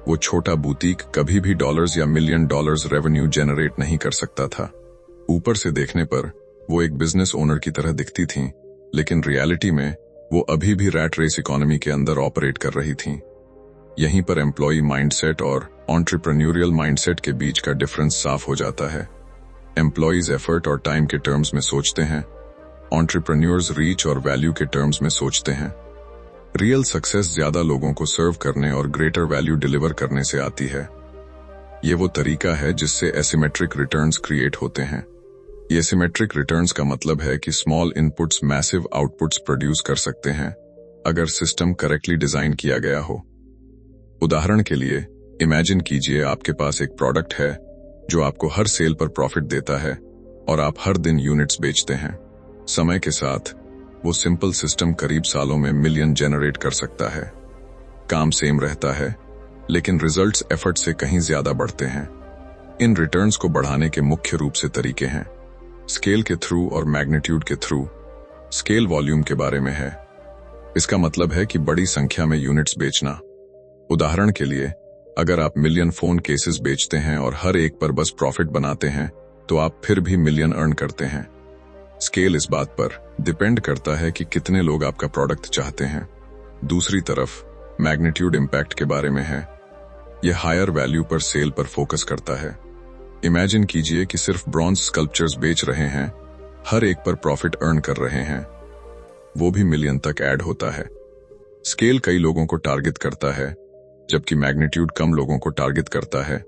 A: वो छोटा बुटीक कभी भी डॉलर्स या $1 मिलियन रेवेन्यू जनरेट नहीं कर सकता था। ऊपर से देखने पर वो एक बिजनेस ओनर की तरह दिखती थीं, लेकिन रियलिटी में वो अभी भी रैट रेस इकोनॉमी के अंदर ऑपरेट कर रही थीं। यहीं पर एम्प्लॉय माइंडसेट और एंटरप्रेन्योरियल माइंडसेट के बीच का डिफरेंस साफ हो जाता है। एम्प्लॉयज एफर्ट और टाइम के टर्म्स में सोचते हैं, एंटरप्रेन्योर्स रीच और वैल्यू के टर्म्स में सोचते हैं। रियल सक्सेस ज्यादा लोगों को सर्व करने और ग्रेटर वैल्यू डिलीवर करने से आती है। ये वो तरीका है जिससे एसिमेट्रिक रिटर्न्स क्रिएट होते हैं। ये एसिमेट्रिक रिटर्न्स का मतलब है कि small inputs massive outputs produce कर सकते हैं अगर सिस्टम करेक्टली डिजाइन किया गया हो। उदाहरण के लिए इमेजिन कीजिए आपके पास एक प्रोडक्ट है जो आपको हर सेल पर प्रॉफिट देता है और आप हर दिन यूनिट्स बेचते हैं। समय के साथ वो सिंपल सिस्टम करीब सालों में मिलियन जनरेट कर सकता है। काम सेम रहता है, लेकिन रिजल्ट्स एफर्ट से कहीं ज्यादा बढ़ते हैं। इन रिटर्न्स को बढ़ाने के मुख्य रूप से तरीके हैं, स्केल के थ्रू और मैग्नीट्यूड के थ्रू। स्केल वॉल्यूम के बारे में है। इसका मतलब है कि बड़ी संख्या में यूनिट्स बेचना। उदाहरण के लिए, अगर आप मिलियन फोन केसेस बेचते हैं और हर एक पर बस प्रॉफिट बनाते हैं, तो आप फिर भी मिलियन अर्न करते हैं। स्केल इस बात पर डिपेंड करता है कि कितने लोग आपका प्रोडक्ट चाहते हैं। दूसरी तरफ मैग्नीट्यूड इंपैक्ट के बारे में है। यह हायर वैल्यू पर सेल पर फोकस करता है। इमेजिन कीजिए कि सिर्फ ब्रॉन्ज स्कल्पचर्स बेच रहे हैं, हर एक पर प्रॉफिट अर्न कर रहे हैं, वो भी मिलियन तक ऐड होता है। स्केल कई लोगों को टारगेट करता है, जबकि मैग्नीट्यूड कम लोगों को टारगेट करता है,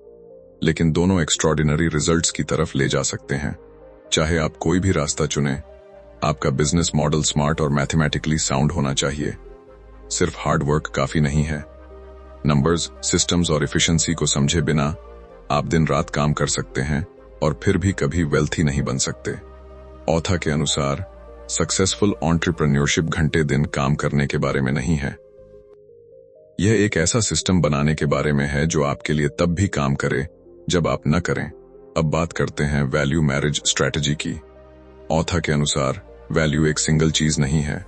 A: लेकिन दोनों एक्स्ट्रॉर्डिनरी रिजल्ट्स की तरफ ले जा सकते हैं। चाहे आप कोई भी रास्ता चुने, आपका बिजनेस मॉडल स्मार्ट और मैथमेटिकली साउंड होना चाहिए। सिर्फ हार्ड वर्क काफी नहीं है। नंबर्स, सिस्टम्स और एफिशिएंसी को समझे बिना आप दिन रात काम कर सकते हैं और फिर भी कभी वेल्थी नहीं बन सकते। ऑथा के अनुसार सक्सेसफुल एंटरप्रेन्योरशिप घंटे दिन काम करने के बारे में नहीं है। यह एक ऐसा सिस्टम बनाने के बारे में है जो आपके लिए तब भी काम करे जब आप न करें। अब बात करते हैं वैल्यू मैरिज स्ट्रैटेजी की। ऑथा के अनुसार वैल्यू एक सिंगल चीज नहीं है,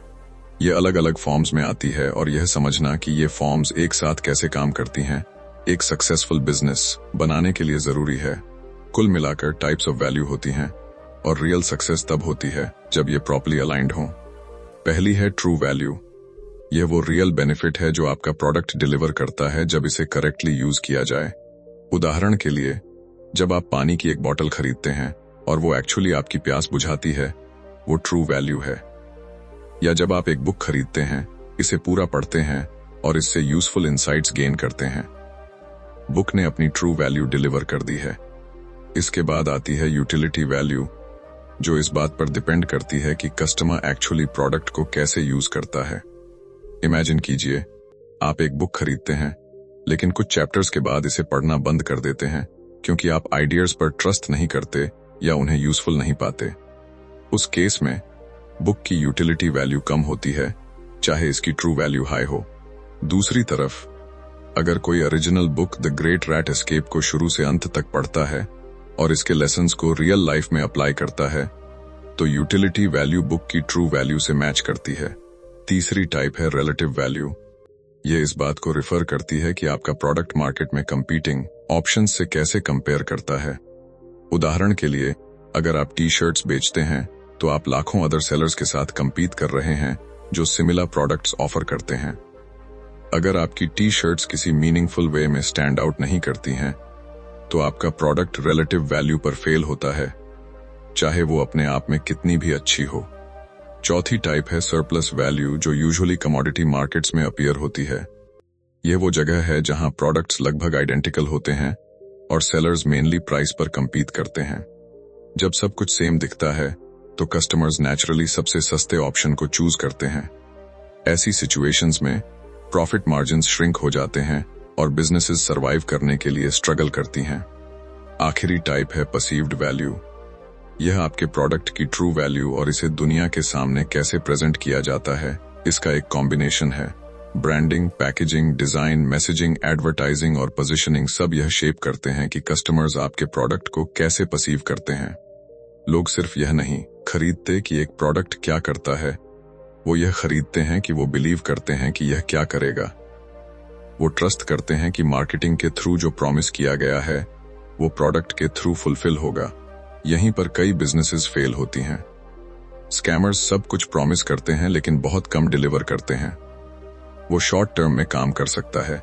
A: यह अलग अलग फॉर्म्स में आती है और यह समझना कि ये फॉर्म्स एक साथ कैसे काम करती हैं एक सक्सेसफुल बिजनेस बनाने के लिए जरूरी है। कुल मिलाकर टाइप्स ऑफ वैल्यू होती हैं और रियल सक्सेस तब होती है जब ये प्रॉपर्ली अलाइंड हो। पहली है ट्रू वैल्यू। यह वो रियल बेनिफिट है जो आपका प्रोडक्ट डिलीवर करता है जब इसे करेक्टली यूज किया जाए। उदाहरण के लिए, जब आप पानी की एक बोतल खरीदते हैं और वो एक्चुअली आपकी प्यास बुझाती है, वो ट्रू वैल्यू है। या जब आप एक बुक खरीदते हैं, इसे पूरा पढ़ते हैं और इससे यूजफुल इंसाइट्स गेन करते हैं, बुक ने अपनी ट्रू वैल्यू डिलीवर कर दी है। इसके बाद आती है यूटिलिटी वैल्यू, जो इस बात पर डिपेंड करती है कि कस्टमर एक्चुअली प्रोडक्ट को कैसे यूज करता है। इमेजिन कीजिए, आप एक बुक खरीदते हैं, लेकिन कुछ चैप्टर्स के बाद इसे पढ़ना बंद कर देते हैं क्योंकि आप आइडियाज पर ट्रस्ट नहीं करते या उन्हें यूजफुल नहीं पाते। उस केस में बुक की यूटिलिटी वैल्यू कम होती है, चाहे इसकी ट्रू वैल्यू हाई हो। दूसरी तरफ, अगर कोई original book the great rat escape को शुरू से अंत तक पढ़ता है और इसके लेसन्स को रियल लाइफ में अप्लाई करता है, तो यूटिलिटी वैल्यू बुक की ट्रू वैल्यू से मैच करती है। तीसरी टाइप है रिलेटिव वैल्यू। ये इस बात को रिफर करती है कि आपका प्रोडक्ट मार्केट में कंपीटिंग ऑप्शंस से कैसे कंपेयर करता है। उदाहरण के लिए, अगर आप टी शर्ट्स बेचते हैं तो आप लाखों अदर सेलर्स के साथ कंपीट कर रहे हैं जो सिमिलर प्रोडक्ट्स ऑफर करते हैं। अगर आपकी टी शर्ट्स किसी मीनिंगफुल वे में स्टैंड आउट नहीं करती हैं, तो आपका प्रोडक्ट रिलेटिव वैल्यू पर फेल होता है, चाहे वो अपने आप में कितनी भी अच्छी हो। चौथी टाइप है सरप्लस वैल्यू, जो यूजुअली कमोडिटी मार्केट्स में अपीयर होती है। यह वो जगह है जहां प्रोडक्ट्स लगभग आइडेंटिकल होते हैं और सेलर्स मेनली प्राइस पर कंपीट करते हैं। जब सब कुछ सेम दिखता है, तो कस्टमर्स नेचुरली सबसे सस्ते ऑप्शन को चूज करते हैं। ऐसी सिचुएशंस में प्रॉफिट मार्जिन्स श्रिंक हो जाते हैं और बिजनेसेस सरवाइव करने के लिए स्ट्रगल करती हैं। आखिरी टाइप है परसीव्ड वैल्यू। यह आपके प्रोडक्ट की ट्रू वैल्यू और इसे दुनिया के सामने कैसे प्रेजेंट किया जाता है, इसका एक कॉम्बिनेशन है। Branding, packaging, design, messaging, advertising और पोजीशनिंग सब यह शेप करते हैं कि कस्टमर्स आपके प्रोडक्ट को कैसे परसीव करते हैं। लोग सिर्फ यह नहीं खरीदते कि एक प्रोडक्ट क्या करता है, वो यह खरीदते हैं कि वो बिलीव करते हैं कि यह क्या करेगा। वो ट्रस्ट करते हैं कि मार्केटिंग के थ्रू जो प्रॉमिस किया गया है, वो प्रोडक्ट के थ्रू फुलफिल होगा। यहीं पर कई बिजनेसेस फेल होती हैं। स्कैमर्स सब कुछ प्रॉमिस करते हैं लेकिन बहुत कम डिलीवर करते हैं। वो शॉर्ट टर्म में काम कर सकता है,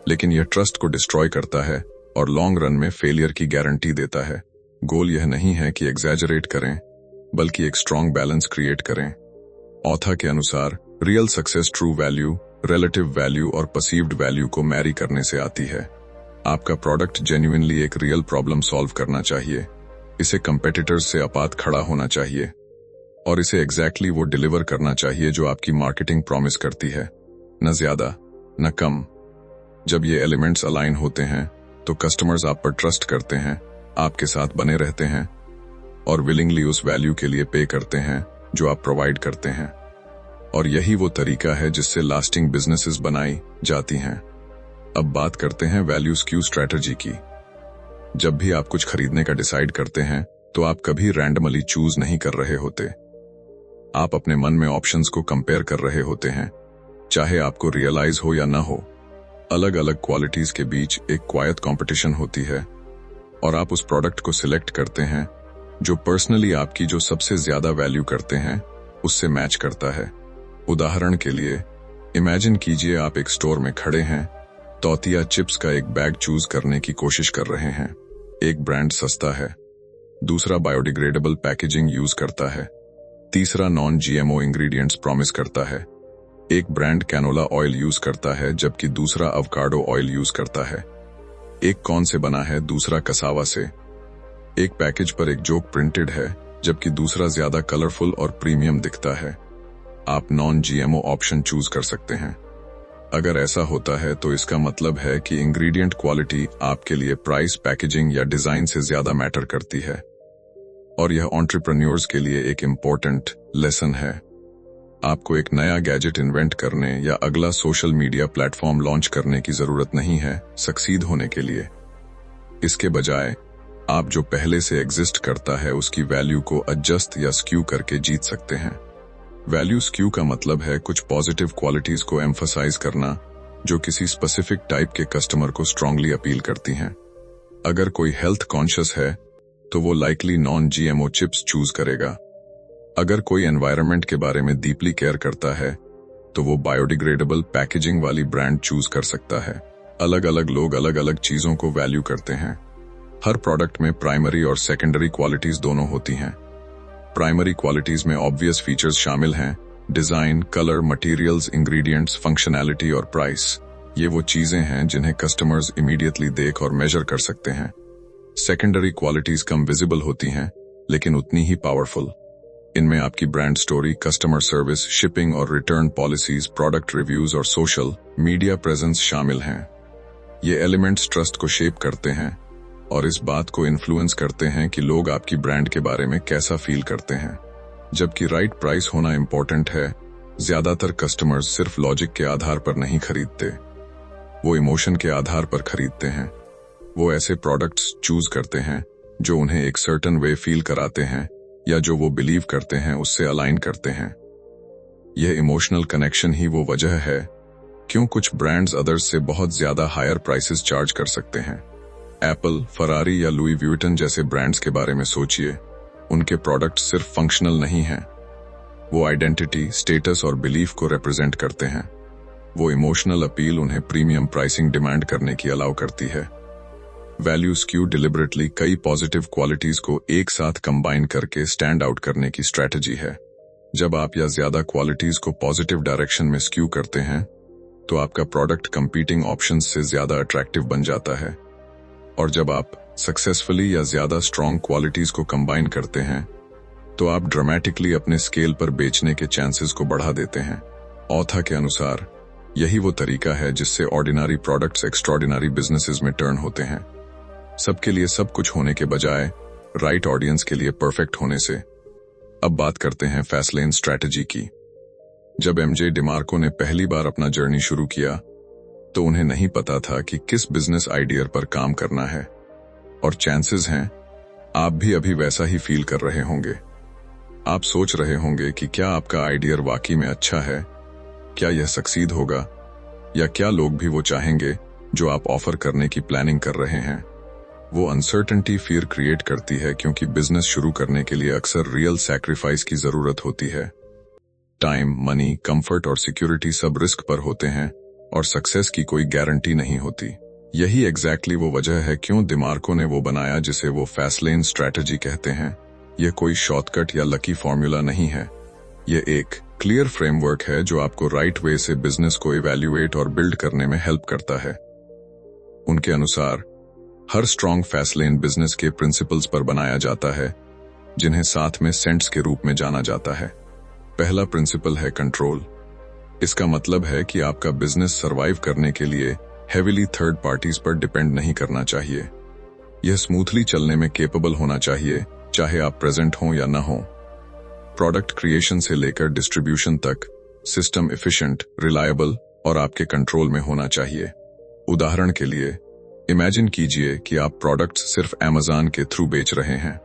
A: लेकिन यह ट्रस्ट को डिस्ट्रॉय करता है और लॉन्ग रन में फेलियर की गारंटी देता है। गोल यह नहीं है कि एग्जैजरेट करें, बल्कि एक स्ट्रॉन्ग बैलेंस क्रिएट करें। ऑथर के अनुसार real success true value, relative value और परसीव्ड वैल्यू को मैरी करने से आती है। आपका प्रोडक्ट जेन्युइनली एक रियल प्रॉब्लम सॉल्व करना चाहिए, इसे कंपेटिटर्स से आपात खड़ा होना चाहिए और इसे एग्जैक्टली वो डिलीवर करना चाहिए जो आपकी मार्केटिंग प्रॉमिस करती है, न ज्यादा न कम। जब ये एलिमेंट्स अलाइन होते हैं तो कस्टमर्स आप पर ट्रस्ट करते हैं, आपके साथ बने रहते हैं और विलिंगली उस वैल्यू के लिए पे करते हैं जो आप प्रोवाइड करते हैं। और यही वो तरीका है जिससे लास्टिंग बिजनेसेस बनाई जाती हैं। अब बात करते हैं वैल्यू स्क्यू स्ट्रैटेजी की। जब भी आप कुछ खरीदने का डिसाइड करते हैं तो आप कभी रैंडमली चूज नहीं कर रहे होते। आप अपने मन में ऑप्शंस को कंपेयर कर रहे होते हैं, चाहे आपको रियलाइज हो या ना हो। अलग अलग क्वालिटीज के बीच एक क्वाइट कंपटीशन होती है और आप उस प्रोडक्ट को सिलेक्ट करते हैं जो पर्सनली आपकी जो सबसे ज्यादा वैल्यू करते हैं उससे मैच करता है। उदाहरण के लिए इमेजिन कीजिए आप एक स्टोर में खड़े हैं, तौतिया चिप्स का एक बैग चूज करने की कोशिश कर रहे हैं। एक ब्रांड सस्ता है, दूसरा बायोडिग्रेडेबल पैकेजिंग यूज करता है, तीसरा नॉन जीएमओ इंग्रेडिएंट्स प्रॉमिस करता है। एक ब्रांड कैनोला ऑयल यूज करता है जबकि दूसरा अवकाडो ऑयल यूज करता है। एक कॉर्न से बना है, दूसरा कसावा से। एक पैकेज पर एक जोक प्रिंटेड है जबकि दूसरा ज्यादा कलरफुल और प्रीमियम दिखता है। आप नॉन जीएमओ ऑप्शन चूज कर सकते हैं। अगर ऐसा होता है तो इसका मतलब है कि इंग्रेडिएंट क्वालिटी आपके लिए प्राइस, पैकेजिंग या डिजाइन से ज्यादा मैटर करती है। और यह एंटरप्रेन्योर्स के लिए एक इम्पोर्टेंट लेसन है। आपको एक नया गैजेट इन्वेंट करने या अगला सोशल मीडिया प्लेटफॉर्म लॉन्च करने की जरूरत नहीं है सक्सीड होने के लिए। इसके बजाय आप जो पहले से एग्जिस्ट करता है उसकी वैल्यू को एडजस्ट या स्क्यू करके जीत सकते हैं। वैल्यू स्क्यू का मतलब है कुछ पॉजिटिव क्वालिटीज को एम्फसाइज करना जो किसी स्पेसिफिक टाइप के कस्टमर को स्ट्रांगली अपील करती हैं। अगर कोई हेल्थ कॉन्शियस है तो वो likely non GMO chips choose करेगा। अगर कोई एनवायरनमेंट के बारे में डीपली केयर करता है तो वो बायोडिग्रेडेबल पैकेजिंग वाली ब्रांड चूज कर सकता है। अलग अलग लोग अलग अलग चीजों को वैल्यू करते हैं। हर प्रोडक्ट में प्राइमरी और सेकेंडरी क्वालिटीज दोनों होती हैं। प्राइमरी क्वालिटीज में ऑब्वियस फीचर्स शामिल हैं, design, colour, materials, ingredients, functionality और प्राइस। ये वो चीजें हैं जिन्हें कस्टमर्स इमीडिएटली देख और मेजर कर सकते हैं। सेकेंडरी क्वालिटीज कम विजिबल होती हैं लेकिन उतनी ही पावरफुल। इनमें आपकी brand story, customer service, shipping और रिटर्न पॉलिसीज, प्रोडक्ट रिव्यूज और सोशल मीडिया प्रेजेंस शामिल हैं। ये एलिमेंट्स ट्रस्ट को शेप करते हैं और इस बात को इन्फ्लुएंस करते हैं कि लोग आपकी ब्रांड के बारे में कैसा फील करते हैं। जबकि राइट प्राइस होना इम्पोर्टेंट है, ज्यादातर कस्टमर्स सिर्फ लॉजिक के आधार पर नहीं खरीदते, वो इमोशन के आधार पर खरीदते हैं। वो ऐसे प्रोडक्ट्स चूज करते हैं जो उन्हें एक सर्टेन वे फील कराते हैं या जो वो बिलीव करते हैं उससे अलाइन करते हैं। यह इमोशनल कनेक्शन ही वो वजह है क्यों कुछ ब्रांड्स अदर्स से बहुत ज्यादा हायर प्राइसेस चार्ज कर सकते हैं। एप्पल, फरारी या लुई व्यूटन जैसे ब्रांड्स के बारे में सोचिए। उनके प्रोडक्ट सिर्फ फंक्शनल नहीं हैं, वो आइडेंटिटी, स्टेटस और बिलीफ को रिप्रेजेंट करते हैं। वो इमोशनल अपील उन्हें प्रीमियम प्राइसिंग डिमांड करने की अलाउ करती है। वैल्यू स्क्यू डिलिबरेटली कई पॉजिटिव क्वालिटीज को एक साथ कंबाइन करके स्टैंड आउट करने की स्ट्रैटेजी है। जब आप या ज्यादा क्वालिटीज को पॉजिटिव डायरेक्शन में स्क्यू करते हैं तो आपका प्रोडक्ट कंपीटिंग ऑप्शंस से ज्यादा अट्रैक्टिव बन जाता है। और जब आप सक्सेसफुली या ज्यादा स्ट्रॉन्ग क्वालिटीज को कंबाइन करते हैं तो आप ड्रामेटिकली अपने स्केल पर बेचने के चांसेस को बढ़ा देते हैं। ऑथर के अनुसार यही वो तरीका है जिससे ऑर्डिनरी प्रोडक्ट्स एक्स्ट्राऑर्डिनरी बिजनेसेस में टर्न होते हैं। सबके लिए सब कुछ होने के बजाय राइट ऑडियंस के लिए परफेक्ट होने से। अब बात करते हैं फास्टलेन स्ट्रैटेजी की। जब एमजे डिमार्को ने पहली बार अपना जर्नी शुरू किया तो उन्हें नहीं पता था कि किस बिजनेस आइडिया पर काम करना है, और चांसेस हैं आप भी अभी वैसा ही फील कर रहे होंगे। आप सोच रहे होंगे कि क्या आपका आइडिया वाकई में अच्छा है, क्या यह सक्सीड होगा, या क्या लोग भी वो चाहेंगे जो आप ऑफर करने की प्लानिंग कर रहे हैं। वो अनसर्टेनिटी फियर क्रिएट करती है क्योंकि बिजनेस शुरू करने के लिए अक्सर रियल सैक्रिफाइस की जरूरत होती है। टाइम, मनी, कंफर्ट और सिक्योरिटी सब रिस्क पर होते हैं और सक्सेस की कोई गारंटी नहीं होती। यही एग्जैक्टली वो वजह है क्यों डिमार्को ने वो बनाया जिसे वो फास्टलेन स्ट्रैटेजी कहते हैं। यह कोई शॉर्टकट या लकी फॉर्मूला नहीं है। यह एक क्लियर फ्रेमवर्क है जो आपको राइट वे से बिजनेस को इवैल्यूएट और बिल्ड करने में हेल्प करता है। उनके अनुसार हर स्ट्रॉन्ग फास्टलेन बिजनेस के प्रिंसिपल्स पर बनाया जाता है, जिन्हें साथ में सेंट्स के रूप में जाना जाता है। पहला प्रिंसिपल है कंट्रोल। इसका मतलब है कि आपका बिजनेस सरवाइव करने के लिए हेविली थर्ड पार्टीज पर डिपेंड नहीं करना चाहिए। यह स्मूथली चलने में केपेबल होना चाहिए, चाहे आप प्रेजेंट हों या न हों। प्रोडक्ट क्रिएशन से लेकर डिस्ट्रीब्यूशन तक सिस्टम एफिशिएंट, रिलायबल और आपके कंट्रोल में होना चाहिए। उदाहरण के लिए इमेजिन कीजिए कि आप प्रोडक्ट्स सिर्फ अमेज़न के थ्रू बेच रहे हैं।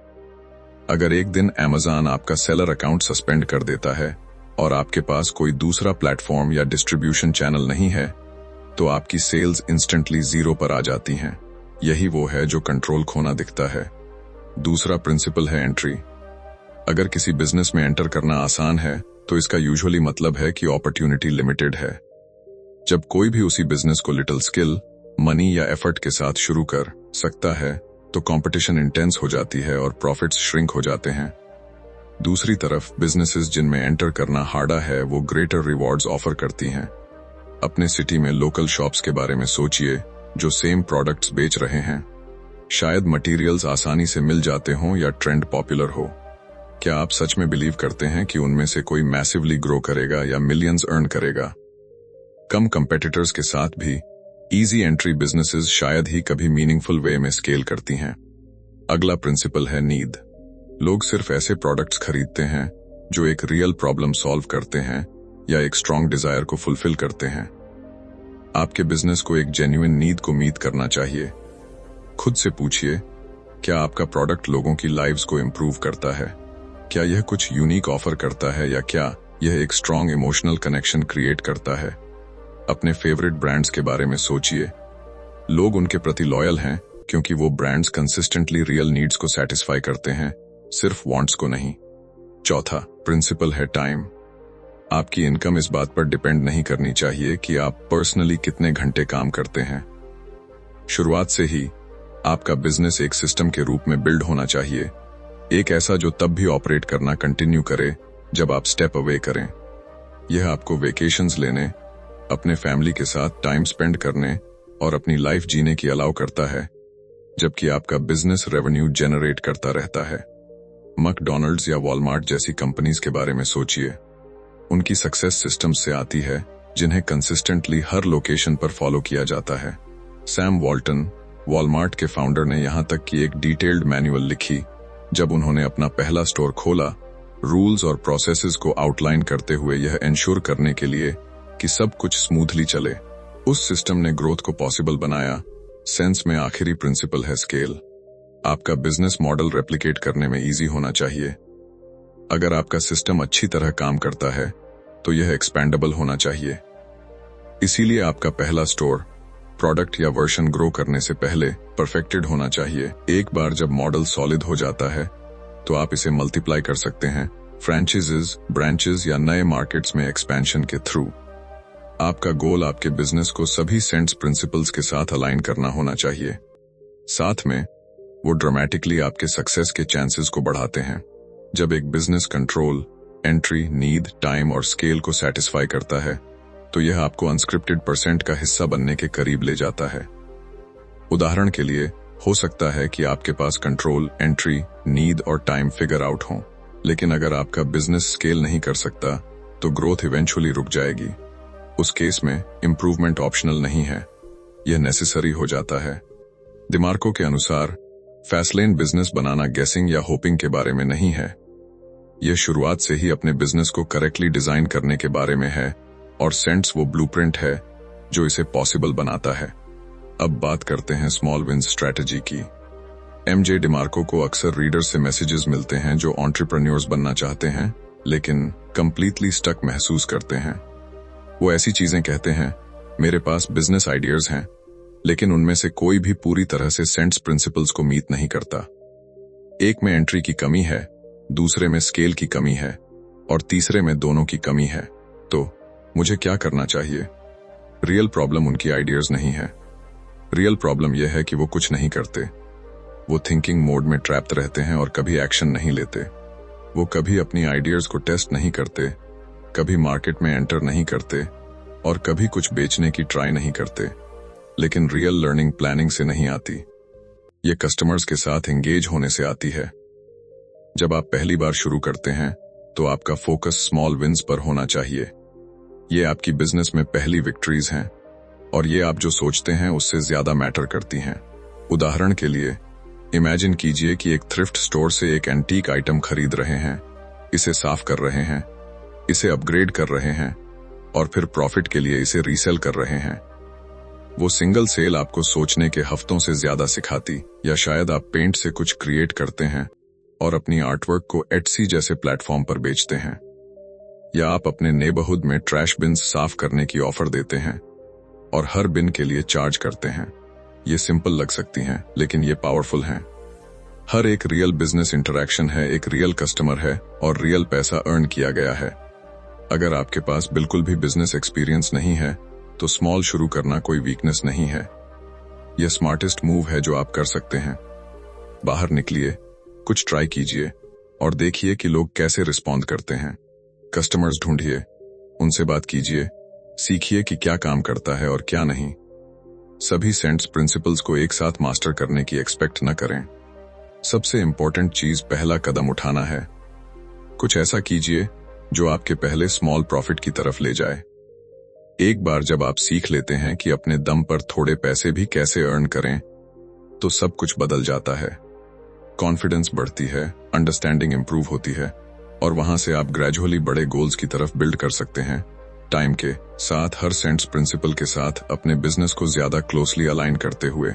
A: अगर एक दिन अमेज़न आपका सेलर अकाउंट सस्पेंड कर देता है और आपके पास कोई दूसरा प्लेटफॉर्म या डिस्ट्रीब्यूशन चैनल नहीं है, तो आपकी सेल्स इंस्टेंटली जीरो पर आ जाती हैं। यही वो है जो कंट्रोल खोना दिखता है। दूसरा प्रिंसिपल है एंट्री। अगर किसी बिजनेस में एंटर करना आसान है, तो इसका यूजुअली मतलब है कि अपॉर्चुनिटी लिमिटेड है। जब कोई भी उसी बिजनेस को लिटिल स्किल, मनी या एफर्ट के साथ शुरू कर सकता है, तो कंपटीशन इंटेंस हो जाती है और प्रॉफिट्स श्रिंक हो जाते हैं। दूसरी तरफ बिजनेसेस जिनमें एंटर करना हार्डा है, वो ग्रेटर रिवॉर्ड्स ऑफर करती हैं। अपने सिटी में लोकल शॉप्स के बारे में सोचिए जो सेम प्रोडक्ट्स बेच रहे हैं। शायद मटेरियल्स आसानी से मिल जाते हों या ट्रेंड पॉपुलर हो। क्या आप सच में बिलीव करते हैं कि उनमें से कोई मैसिवली ग्रो करेगा या मिलियंस अर्न करेगा? कम कंपेटिटर्स के साथ भी इजी एंट्री बिजनेसेस शायद ही कभी मीनिंगफुल वे में स्केल करती हैं। अगला प्रिंसिपल है नीड। लोग सिर्फ ऐसे प्रोडक्ट्स खरीदते हैं जो एक रियल प्रॉब्लम सॉल्व करते हैं या एक स्ट्रॉन्ग डिजायर को फुलफिल करते हैं। आपके बिजनेस को एक जेन्युइन नीड को मीट करना चाहिए। खुद से पूछिए, क्या आपका प्रोडक्ट लोगों की लाइव्स को इंप्रूव करता है? क्या यह कुछ यूनिक ऑफर करता है या क्या यह एक स्ट्रॉन्ग इमोशनल कनेक्शन क्रिएट करता है? अपने फेवरेट ब्रांड्स के बारे में सोचिए। लोग उनके प्रति लॉयल हैं क्योंकि वो ब्रांड्स कंसिस्टेंटली रियल नीड्स को सेटिस्फाई करते हैं, सिर्फ वांट्स को नहीं। चौथा प्रिंसिपल है टाइम। आपकी इनकम इस बात पर डिपेंड नहीं करनी चाहिए कि आप पर्सनली कितने घंटे काम करते हैं। शुरुआत से ही आपका बिजनेस एक सिस्टम के रूप में बिल्ड होना चाहिए, एक ऐसा जो तब भी ऑपरेट करना कंटिन्यू करे जब आप स्टेप अवे करें। यह आपको वेकेशंस लेने, अपने फैमिली के साथ टाइम स्पेंड करने और अपनी लाइफ जीने की अलाउ करता है, जबकि आपका बिजनेस रेवेन्यू जनरेट करता रहता है। मैकडॉनल्ड्स या वॉलमार्ट जैसी कंपनीज के बारे में सोचिए। उनकी सक्सेस सिस्टम से आती है जिन्हें कंसिस्टेंटली हर लोकेशन पर फॉलो किया जाता है। सैम वॉल्टन, वॉलमार्ट के फाउंडर, ने यहां तक कि एक डिटेल्ड मैनुअल लिखी जब उन्होंने अपना पहला स्टोर खोला, रूल्स और प्रोसेसेस को आउटलाइन करते हुए यह एंश्योर करने के लिए कि सब कुछ स्मूथली चले। उस सिस्टम ने ग्रोथ को पॉसिबल बनाया। सेंस में आखिरी प्रिंसिपल है स्केल। आपका बिजनेस मॉडल रेप्लिकेट करने में इजी होना चाहिए। अगर आपका सिस्टम अच्छी तरह काम करता है तो यह एक्सपेंडेबल होना चाहिए। इसीलिए आपका पहला स्टोर, प्रोडक्ट या वर्जन ग्रो करने से पहले परफेक्टेड होना चाहिए। एक बार जब मॉडल सॉलिड हो जाता है तो आप इसे मल्टीप्लाई कर सकते हैं फ्रेंचाइजीज, ब्रांचेस या नए मार्केट्स में एक्सपेंशन के थ्रू। आपका गोल आपके बिजनेस को सभी सेंट्स प्रिंसिपल्स के साथ अलाइन करना होना चाहिए। साथ में वो ड्रामेटिकली आपके सक्सेस के चांसेस को बढ़ाते हैं। जब एक business control, entry, need, time और स्केल को सेटिस्फाई करता है तो यह आपको अनस्क्रिप्टेड परसेंट का हिस्सा बनने के करीब ले जाता है। उदाहरण के लिए हो सकता है कि आपके पास कंट्रोल, एंट्री, नीड और टाइम फिगर आउट हो, लेकिन अगर आपका बिजनेस स्केल नहीं कर सकता तो ग्रोथ इवेंचुअली रुक जाएगी। उस केस में इंप्रूवमेंट ऑप्शनल नहीं है, यह नेसेसरी हो जाता है। डिमार्को के अनुसार फास्टलेन बिजनेस बनाना गेसिंग या होपिंग के बारे में नहीं है। यह शुरुआत से ही अपने बिजनेस को करेक्टली डिजाइन करने के बारे में है और सेंट्स वो ब्लूप्रिंट है जो इसे पॉसिबल बनाता है। अब बात करते हैं स्मॉल विंस स्ट्रैटेजी की। एमजे डिमार्को को अक्सर रीडर से मैसेजेस मिलते हैं जो एंटरप्रेन्योर्स बनना चाहते हैं लेकिन कंप्लीटली स्टक महसूस करते हैं। वो ऐसी चीजें कहते हैं, मेरे पास बिजनेस आइडियाज हैं, लेकिन उनमें से कोई भी पूरी तरह से सेंट्स प्रिंसिपल्स को मीट नहीं करता। एक में एंट्री की कमी है, दूसरे में स्केल की कमी है और तीसरे में दोनों की कमी है। तो मुझे क्या करना चाहिए? रियल प्रॉब्लम उनकी आइडियाज नहीं है। रियल प्रॉब्लम यह है कि वो कुछ नहीं करते। वो थिंकिंग मोड में ट्रैप्ड रहते हैं और कभी एक्शन नहीं लेते। वो कभी अपनी आइडियाज को टेस्ट नहीं करते, कभी मार्केट में एंटर नहीं करते और कभी कुछ बेचने की ट्राई नहीं करते। लेकिन रियल लर्निंग प्लानिंग से नहीं आती, ये कस्टमर्स के साथ एंगेज होने से आती है। जब आप पहली बार शुरू करते हैं तो आपका फोकस स्मॉल विंस पर होना चाहिए। ये आपकी बिजनेस में पहली विक्ट्रीज हैं और ये आप जो सोचते हैं उससे ज्यादा मैटर करती हैं। उदाहरण के लिए इमेजिन कीजिए कि एक थ्रिफ्ट स्टोर से एक एंटीक आइटम खरीद रहे हैं, इसे साफ कर रहे हैं, इसे अपग्रेड कर रहे हैं और फिर प्रॉफिट के लिए इसे रीसेल कर रहे हैं। वो सिंगल सेल आपको सोचने के हफ्तों से ज्यादा सिखाती। या शायद आप पेंट से कुछ क्रिएट करते हैं और अपनी आर्टवर्क को एटसी जैसे प्लेटफॉर्म पर बेचते हैं। या आप अपने नेबरहुड में ट्रैश बिन्स साफ करने की ऑफर देते हैं और हर बिन के लिए चार्ज करते हैं। ये सिंपल लग सकती हैं, लेकिन ये पावरफुल हैं। हर एक रियल बिजनेस इंटरैक्शन है, एक रियल कस्टमर है और रियल पैसा अर्न किया गया है। अगर आपके पास बिल्कुल भी बिजनेस एक्सपीरियंस नहीं है तो स्मॉल शुरू करना कोई वीकनेस नहीं है। यह स्मार्टेस्ट मूव है जो आप कर सकते हैं। बाहर निकलिए, कुछ ट्राई कीजिए और देखिए कि लोग कैसे रिस्पॉन्ड करते हैं। कस्टमर्स ढूंढिए, उनसे बात कीजिए, सीखिए कि क्या काम करता है और क्या नहीं। सभी सेंट्स प्रिंसिपल्स को एक साथ मास्टर करने की एक्सपेक्ट न करें। सबसे इंपॉर्टेंट चीज पहला कदम उठाना है। कुछ ऐसा कीजिए जो आपके पहले स्मॉल प्रॉफिट की तरफ ले जाए। एक बार जब आप सीख लेते हैं कि अपने दम पर थोड़े पैसे भी कैसे अर्न करें, तो सब कुछ बदल जाता है। कॉन्फिडेंस बढ़ती है, अंडरस्टैंडिंग इंप्रूव होती है और वहां से आप ग्रेजुअली बड़े गोल्स की तरफ बिल्ड कर सकते हैं। टाइम के साथ हर सेंट्स प्रिंसिपल के साथ अपने बिजनेस को ज्यादा क्लोजली अलाइन करते हुए।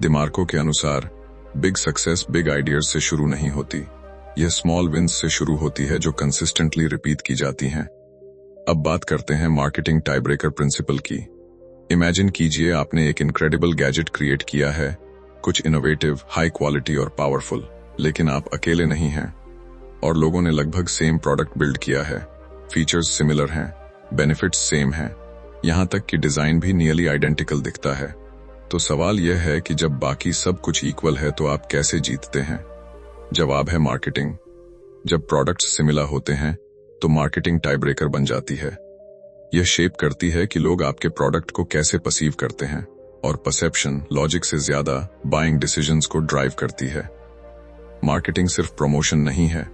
A: दिमार्को के अनुसार बिग सक्सेस बिग आइडियाज से शुरू नहीं होती, यह स्मॉल विंस से शुरू होती है जो कंसिस्टेंटली रिपीट की जाती हैं। अब बात करते हैं मार्केटिंग टाई ब्रेकर प्रिंसिपल की। इमेजिन कीजिए आपने एक इनक्रेडिबल गैजेट क्रिएट किया है, कुछ इनोवेटिव, हाई क्वालिटी और पावरफुल, लेकिन आप अकेले नहीं हैं और लोगों ने लगभग सेम प्रोडक्ट बिल्ड किया है। फीचर्स सिमिलर हैं, बेनिफिट्स सेम हैं, यहां तक कि डिजाइन भी नियरली आइडेंटिकल दिखता है। तो सवाल यह है कि जब बाकी सब कुछ इक्वल है तो आप कैसे जीतते हैं? जवाब है मार्केटिंग। जब प्रोडक्ट्स सिमिलर होते हैं तो मार्केटिंग टाई ब्रेकर बन जाती है। यह शेप करती है कि लोग आपके प्रोडक्ट को कैसे परसीव करते हैं और परसेप्शन लॉजिक से ज्यादा बाइंग डिसीजंस को ड्राइव करती है। मार्केटिंग सिर्फ प्रमोशन नहीं है,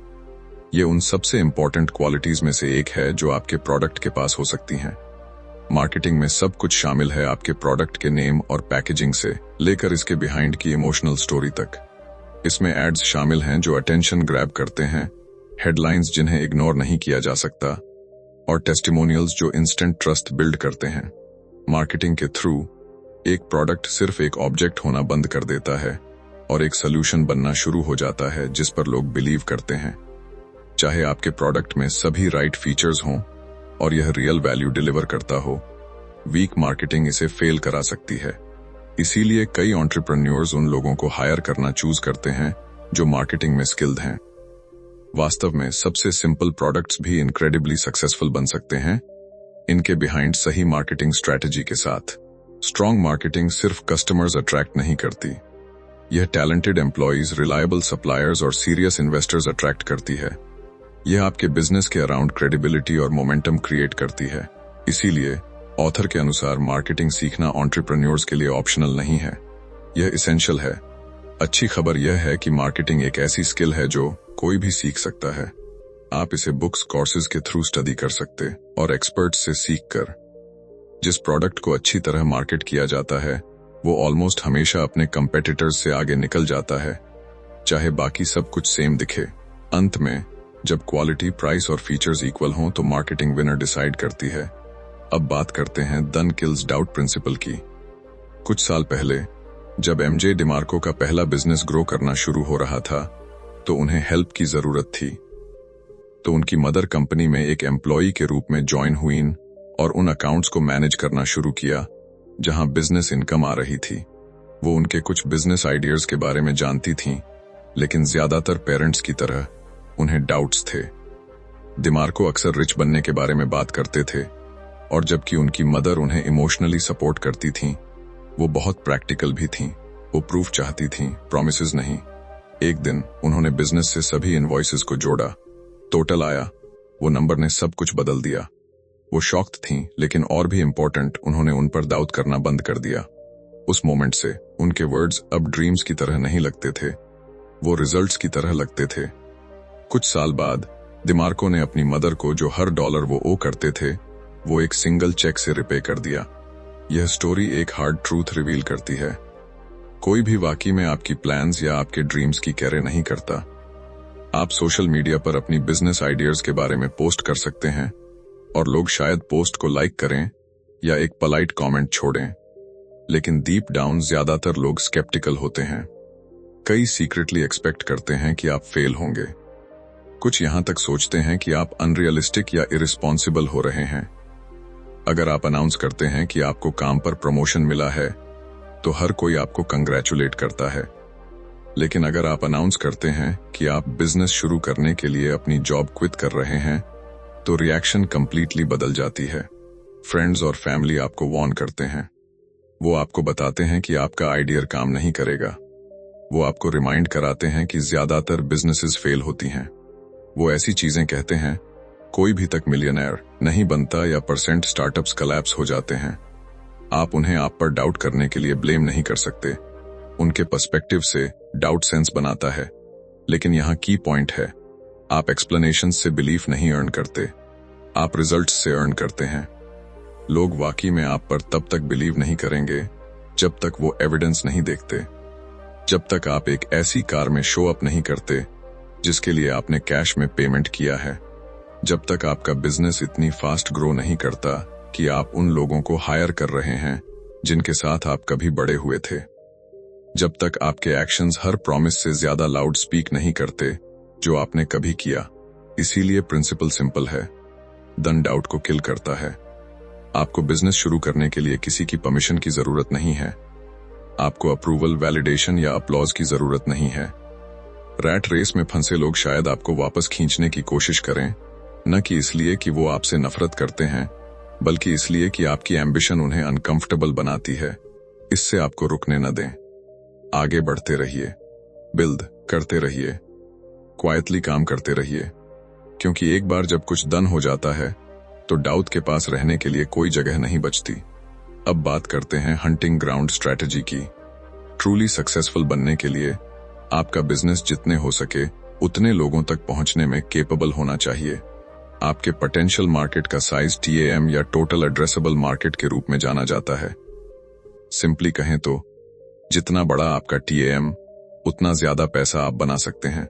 A: ये उन सबसे इंपॉर्टेंट क्वालिटीज में से एक है जो आपके प्रोडक्ट के पास हो सकती हैं। मार्केटिंग में सब कुछ शामिल है, आपके प्रोडक्ट के नेम और पैकेजिंग से लेकर इसके बिहाइंड की इमोशनल स्टोरी तक। इसमें एड्स शामिल हैं जो अटेंशन ग्रैब करते हैं, हेडलाइंस जिन्हें इग्नोर नहीं किया जा सकता और टेस्टिमोनियल्स जो इंस्टेंट ट्रस्ट बिल्ड करते हैं। मार्केटिंग के थ्रू एक प्रोडक्ट सिर्फ एक ऑब्जेक्ट होना बंद कर देता है और एक सोल्यूशन बनना शुरू हो जाता है जिस पर लोग बिलीव करते हैं। चाहे आपके प्रोडक्ट में सभी राइट फीचर्स हों और यह रियल वैल्यू डिलीवर करता हो, वीक मार्केटिंग इसे फेल करा सकती है। इसीलिए कई एंटरप्रेन्योर्स उन लोगों को हायर करना चूज करते हैं जो मार्केटिंग में स्किल्ड हैं। वास्तव में सबसे सिंपल प्रोडक्ट्स भी इनक्रेडिबली सक्सेसफुल बन सकते हैं इनके बिहाइंड सही मार्केटिंग स्ट्रैटेजी के साथ। स्ट्रॉन्ग मार्केटिंग सिर्फ कस्टमर्स अट्रैक्ट नहीं करती, यह टैलेंटेड एम्प्लॉइज, रिलायबल सप्लायर्स और सीरियस इन्वेस्टर्स अट्रैक्ट करती है। यह आपके बिजनेस के अराउंड क्रेडिबिलिटी और मोमेंटम क्रिएट करती है। इसीलिए ऑथर के अनुसार मार्केटिंग सीखना एंटरप्रेन्योर्स के लिए ऑप्शनल नहीं है, यह इसेंशियल है। अच्छी खबर यह है कि मार्केटिंग एक ऐसी स्किल है जो कोई भी सीख सकता है। आप इसे बुक्स, कोर्सेज के थ्रू स्टडी कर सकते और एक्सपर्ट्स से सीख कर। जिस प्रोडक्ट को अच्छी तरह मार्केट किया जाता है वो ऑलमोस्ट हमेशा अपने कंपेटिटर्स से आगे निकल जाता है, चाहे बाकी सब कुछ सेम दिखे। अंत में जब क्वालिटी, प्राइस और फीचर्स इक्वल हों तो मार्केटिंग विनर डिसाइड करती है। अब बात करते हैं डन किल्स डाउट प्रिंसिपल की। कुछ साल पहले जब एमजे डिमार्को का पहला बिजनेस ग्रो करना शुरू हो रहा था तो उन्हें हेल्प की जरूरत थी। तो उनकी मदर कंपनी में एक एम्प्लॉई के रूप में ज्वाइन हुई और उन अकाउंट्स को मैनेज करना शुरू किया जहां बिजनेस इनकम आ रही थी। वो उनके कुछ बिजनेस आइडियाज के बारे में जानती थीं, लेकिन ज्यादातर पेरेंट्स की तरह उन्हें डाउट्स थे। डिमार्को अक्सर रिच बनने के बारे में बात करते थे, और जबकि उनकी मदर उन्हें इमोशनली सपोर्ट करती थीं, वो बहुत प्रैक्टिकल भी थीं। वो प्रूफ चाहती थीं, प्रॉमिसेस नहीं। एक दिन उन्होंने बिजनेस से सभी इनवॉइसेस को जोड़ा, टोटल आया, वो नंबर ने सब कुछ बदल दिया। वो शॉक्ड थीं, लेकिन और भी इम्पोर्टेंट, उन्होंने उन पर डाउट करना बंद कर दिया। उस मोमेंट से उनके वर्ड्स अब ड्रीम्स की तरह नहीं लगते थे, वो रिजल्ट्स की तरह लगते थे। कुछ साल बाद डिमार्को ने अपनी मदर को जो हर डॉलर वो ओ करते थे, वो एक सिंगल चेक से रिपे कर दिया। यह स्टोरी एक हार्ड ट्रूथ रिवील करती है। कोई भी वाकई में आपकी प्लान्स या आपके ड्रीम्स की केयर नहीं करता। आप सोशल मीडिया पर अपनी बिजनेस आइडियाज के बारे में पोस्ट कर सकते हैं, और लोग शायद पोस्ट को लाइक करें या एक पोलाइट कमेंट छोड़ें, लेकिन डीप डाउन ज्यादातर लोग स्केप्टिकल होते हैं। कई सीक्रेटली एक्सपेक्ट करते हैं कि आप फेल होंगे। कुछ यहां तक सोचते हैं कि आप अनरियलिस्टिक या इरिस्पॉन्सिबल हो रहे हैं। अगर आप अनाउंस करते हैं कि आपको काम पर प्रमोशन मिला है, तो हर कोई आपको कंग्रेचुलेट करता है। लेकिन अगर आप अनाउंस करते हैं कि आप बिजनेस शुरू करने के लिए अपनी जॉब क्विट कर रहे हैं, तो रिएक्शन कंप्लीटली बदल जाती है। फ्रेंड्स और फैमिली आपको वार्न करते हैं। वो आपको बताते हैं कि आपका आइडिया काम नहीं करेगा। वो आपको रिमाइंड कराते हैं कि ज्यादातर बिजनेसेस फेल होती हैं। वो ऐसी चीजें कहते हैं, कोई भी तक मिलियनेयर नहीं बनता, या परसेंट स्टार्टअप्स कोलैप्स हो जाते हैं। आप उन्हें आप पर डाउट करने के लिए ब्लेम नहीं कर सकते। उनके पर्सपेक्टिव से डाउट सेंस बनाता है, लेकिन यहाँ की पॉइंट है, आप एक्सप्लेनेशन से बिलीफ नहीं अर्न करते, आप रिजल्ट्स से अर्न करते हैं। लोग वाकई में आप पर तब तक बिलीव नहीं करेंगे जब तक वो एविडेंस नहीं देखते। जब तक आप एक ऐसी कार में शो अप नहीं करते जिसके लिए आपने कैश में पेमेंट किया है। जब तक आपका बिजनेस इतनी फास्ट ग्रो नहीं करता कि आप उन लोगों को हायर कर रहे हैं जिनके साथ आप कभी बड़े हुए थे। जब तक आपके एक्शंस हर प्रॉमिस से ज्यादा लाउड स्पीक नहीं करते जो आपने कभी किया। इसीलिए प्रिंसिपल सिंपल है, डन डाउट को किल करता है। आपको बिजनेस शुरू करने के लिए किसी की परमिशन की जरूरत नहीं है। आपको अप्रूवल, वैलिडेशन या अपलॉज की जरूरत नहीं है। रैट रेस में फंसे लोग शायद आपको वापस खींचने की कोशिश करें, न कि इसलिए कि वो आपसे नफरत करते हैं, बल्कि इसलिए कि आपकी एम्बिशन उन्हें अनकंफर्टेबल बनाती है। इससे आपको रुकने न दें। आगे बढ़ते रहिए, बिल्ड करते रहिए, क्वाइटली काम करते रहिए, क्योंकि एक बार जब कुछ डन हो जाता है तो डाउट के पास रहने के लिए कोई जगह नहीं बचती। अब बात करते हैं हंटिंग ग्राउंड स्ट्रैटेजी की। ट्रूली सक्सेसफुल बनने के लिए आपका बिजनेस जितने हो सके उतने लोगों तक पहुंचने में केपेबल होना चाहिए। आपके पोटेंशियल मार्केट का साइज TAM या टोटल एड्रेसेबल मार्केट के रूप में जाना जाता है। सिंपली कहें तो जितना बड़ा आपका TAM, उतना ज्यादा पैसा आप बना सकते हैं।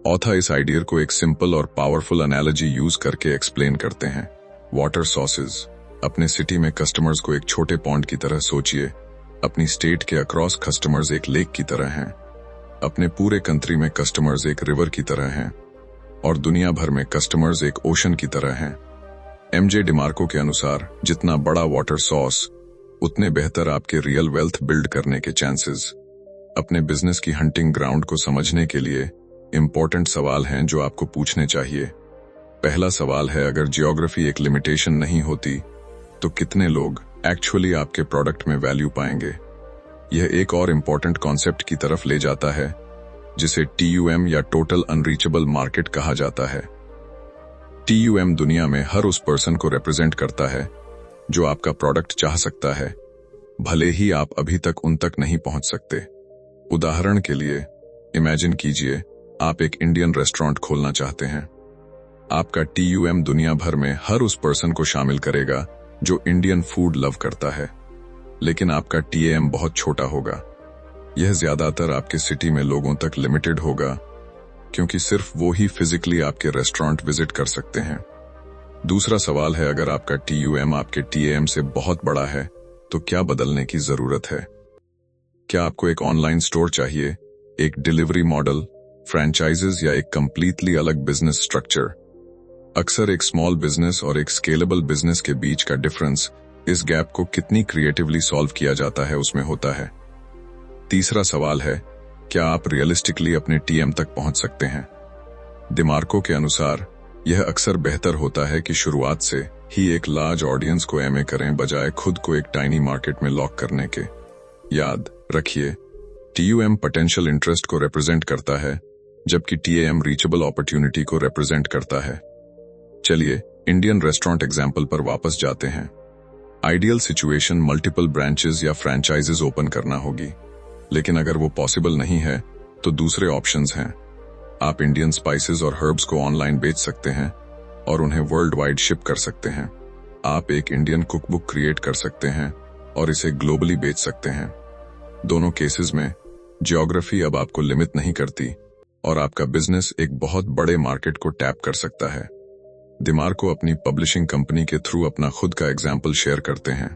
A: ऑथर इस आइडिया को एक सिंपल और पावरफुल एनालॉजी यूज करके एक्सप्लेन करते हैं। Water sources. अपने सिटी में कस्टमर्स को एक छोटे पॉन्ड की तरह सोचिए। अपनी स्टेट के अक्रॉस कस्टमर्स एक लेक की तरह हैं। अपने पूरे कंट्री में कस्टमर्स एक रिवर की तरह हैं, और दुनिया भर में कस्टमर्स एक ओशन की तरह हैं। MJ डिमार्को के अनुसार जितना बड़ा वाटर सोर्स, उतने बेहतर आपके रियल वेल्थ बिल्ड करने के चांसेस। अपने बिजनेस की हंटिंग ग्राउंड को समझने के लिए इंपॉर्टेंट सवाल हैं जो आपको पूछने चाहिए। पहला सवाल है, अगर जियोग्राफी एक लिमिटेशन नहीं होती तो कितने लोग एक्चुअली आपके प्रोडक्ट में वैल्यू पाएंगे। यह एक और इम्पॉर्टेंट कॉन्सेप्ट की तरफ ले जाता है जिसे TUM या टोटल अनरीचेबल मार्केट कहा जाता है। TUM दुनिया में हर उस पर्सन को रिप्रेजेंट करता है जो आपका प्रोडक्ट चाह सकता है, भले ही आप अभी तक उन तक नहीं पहुंच सकते। उदाहरण के लिए इमेजिन कीजिए आप एक इंडियन रेस्टोरेंट खोलना चाहते हैं। आपका TUM दुनिया भर में हर उस पर्सन को शामिल करेगा जो इंडियन फूड लव करता है, लेकिन आपका TAM बहुत छोटा होगा। यह ज्यादातर आपके सिटी में लोगों तक लिमिटेड होगा, क्योंकि सिर्फ वो ही फिजिकली आपके रेस्टोरेंट विजिट कर सकते हैं। दूसरा सवाल है, अगर आपका TUM आपके TAM से बहुत बड़ा है तो क्या बदलने की जरूरत है? क्या आपको एक ऑनलाइन स्टोर चाहिए, एक डिलीवरी मॉडल, फ्रैंचाइजेस या एक कंप्लीटली अलग बिजनेस स्ट्रक्चर? अक्सर एक स्मॉल बिजनेस और एक स्केलेबल बिजनेस के बीच का डिफरेंस इस गैप को कितनी क्रिएटिवली सॉल्व किया जाता है उसमें होता है। तीसरा सवाल है, क्या आप रियलिस्टिकली अपने टीएम तक पहुंच सकते हैं? डिमार्को के अनुसार यह अक्सर बेहतर होता है कि शुरुआत से ही एक लार्ज ऑडियंस को एमए करें बजाय खुद को एक टाइनी मार्केट में लॉक करने के। याद रखिए, टीयूएम पोटेंशियल इंटरेस्ट को रिप्रेजेंट करता है जबकि टीएएम रीचेबल अपॉर्चुनिटी को रिप्रेजेंट करता है। चलिए इंडियन रेस्टोरेंट एग्जाम्पल पर वापस जाते हैं। आइडियल सिचुएशन मल्टीपल ब्रांचेस या फ्रेंचाइजेस ओपन करना होगी, लेकिन अगर वो पॉसिबल नहीं है तो दूसरे ऑप्शंस हैं। आप इंडियन स्पाइसेस और हर्ब्स को ऑनलाइन बेच सकते हैं और उन्हें वर्ल्ड वाइड शिप कर सकते हैं। आप एक इंडियन कुकबुक क्रिएट कर सकते हैं और इसे ग्लोबली बेच सकते हैं। दोनों केसेस में ज्योग्राफी अब आपको लिमिट नहीं करती और आपका बिजनेस एक बहुत बड़े मार्केट को टैप कर सकता है। डिमार्को अपनी पब्लिशिंग कंपनी के थ्रू अपना खुद का एग्जाम्पल शेयर करते हैं।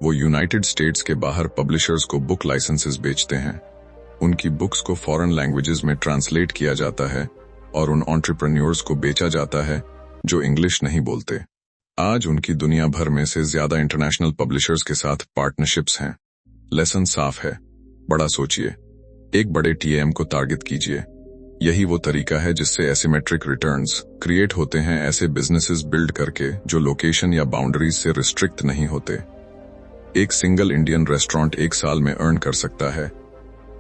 A: वो यूनाइटेड स्टेट्स के बाहर पब्लिशर्स को बुक लाइसेंसेस बेचते हैं। उनकी बुक्स को फॉरेन लैंग्वेजेस में ट्रांसलेट किया जाता है और उन एंटरप्रेन्योर्स को बेचा जाता है जो इंग्लिश नहीं बोलते। आज उनकी दुनिया भर में से ज्यादा इंटरनेशनल पब्लिशर्स के साथ पार्टनरशिप्स हैं। लेसन साफ है, बड़ा सोचिए, एक बड़े टीएम को टारगेट कीजिए। यही वो तरीका है जिससे एसिमेट्रिक रिटर्न्स क्रिएट होते हैं, ऐसे बिजनेसेस बिल्ड करके जो लोकेशन या बाउंड्रीज से रिस्ट्रिक्ट नहीं होते। एक सिंगल इंडियन रेस्टोरेंट एक साल में अर्न कर सकता है,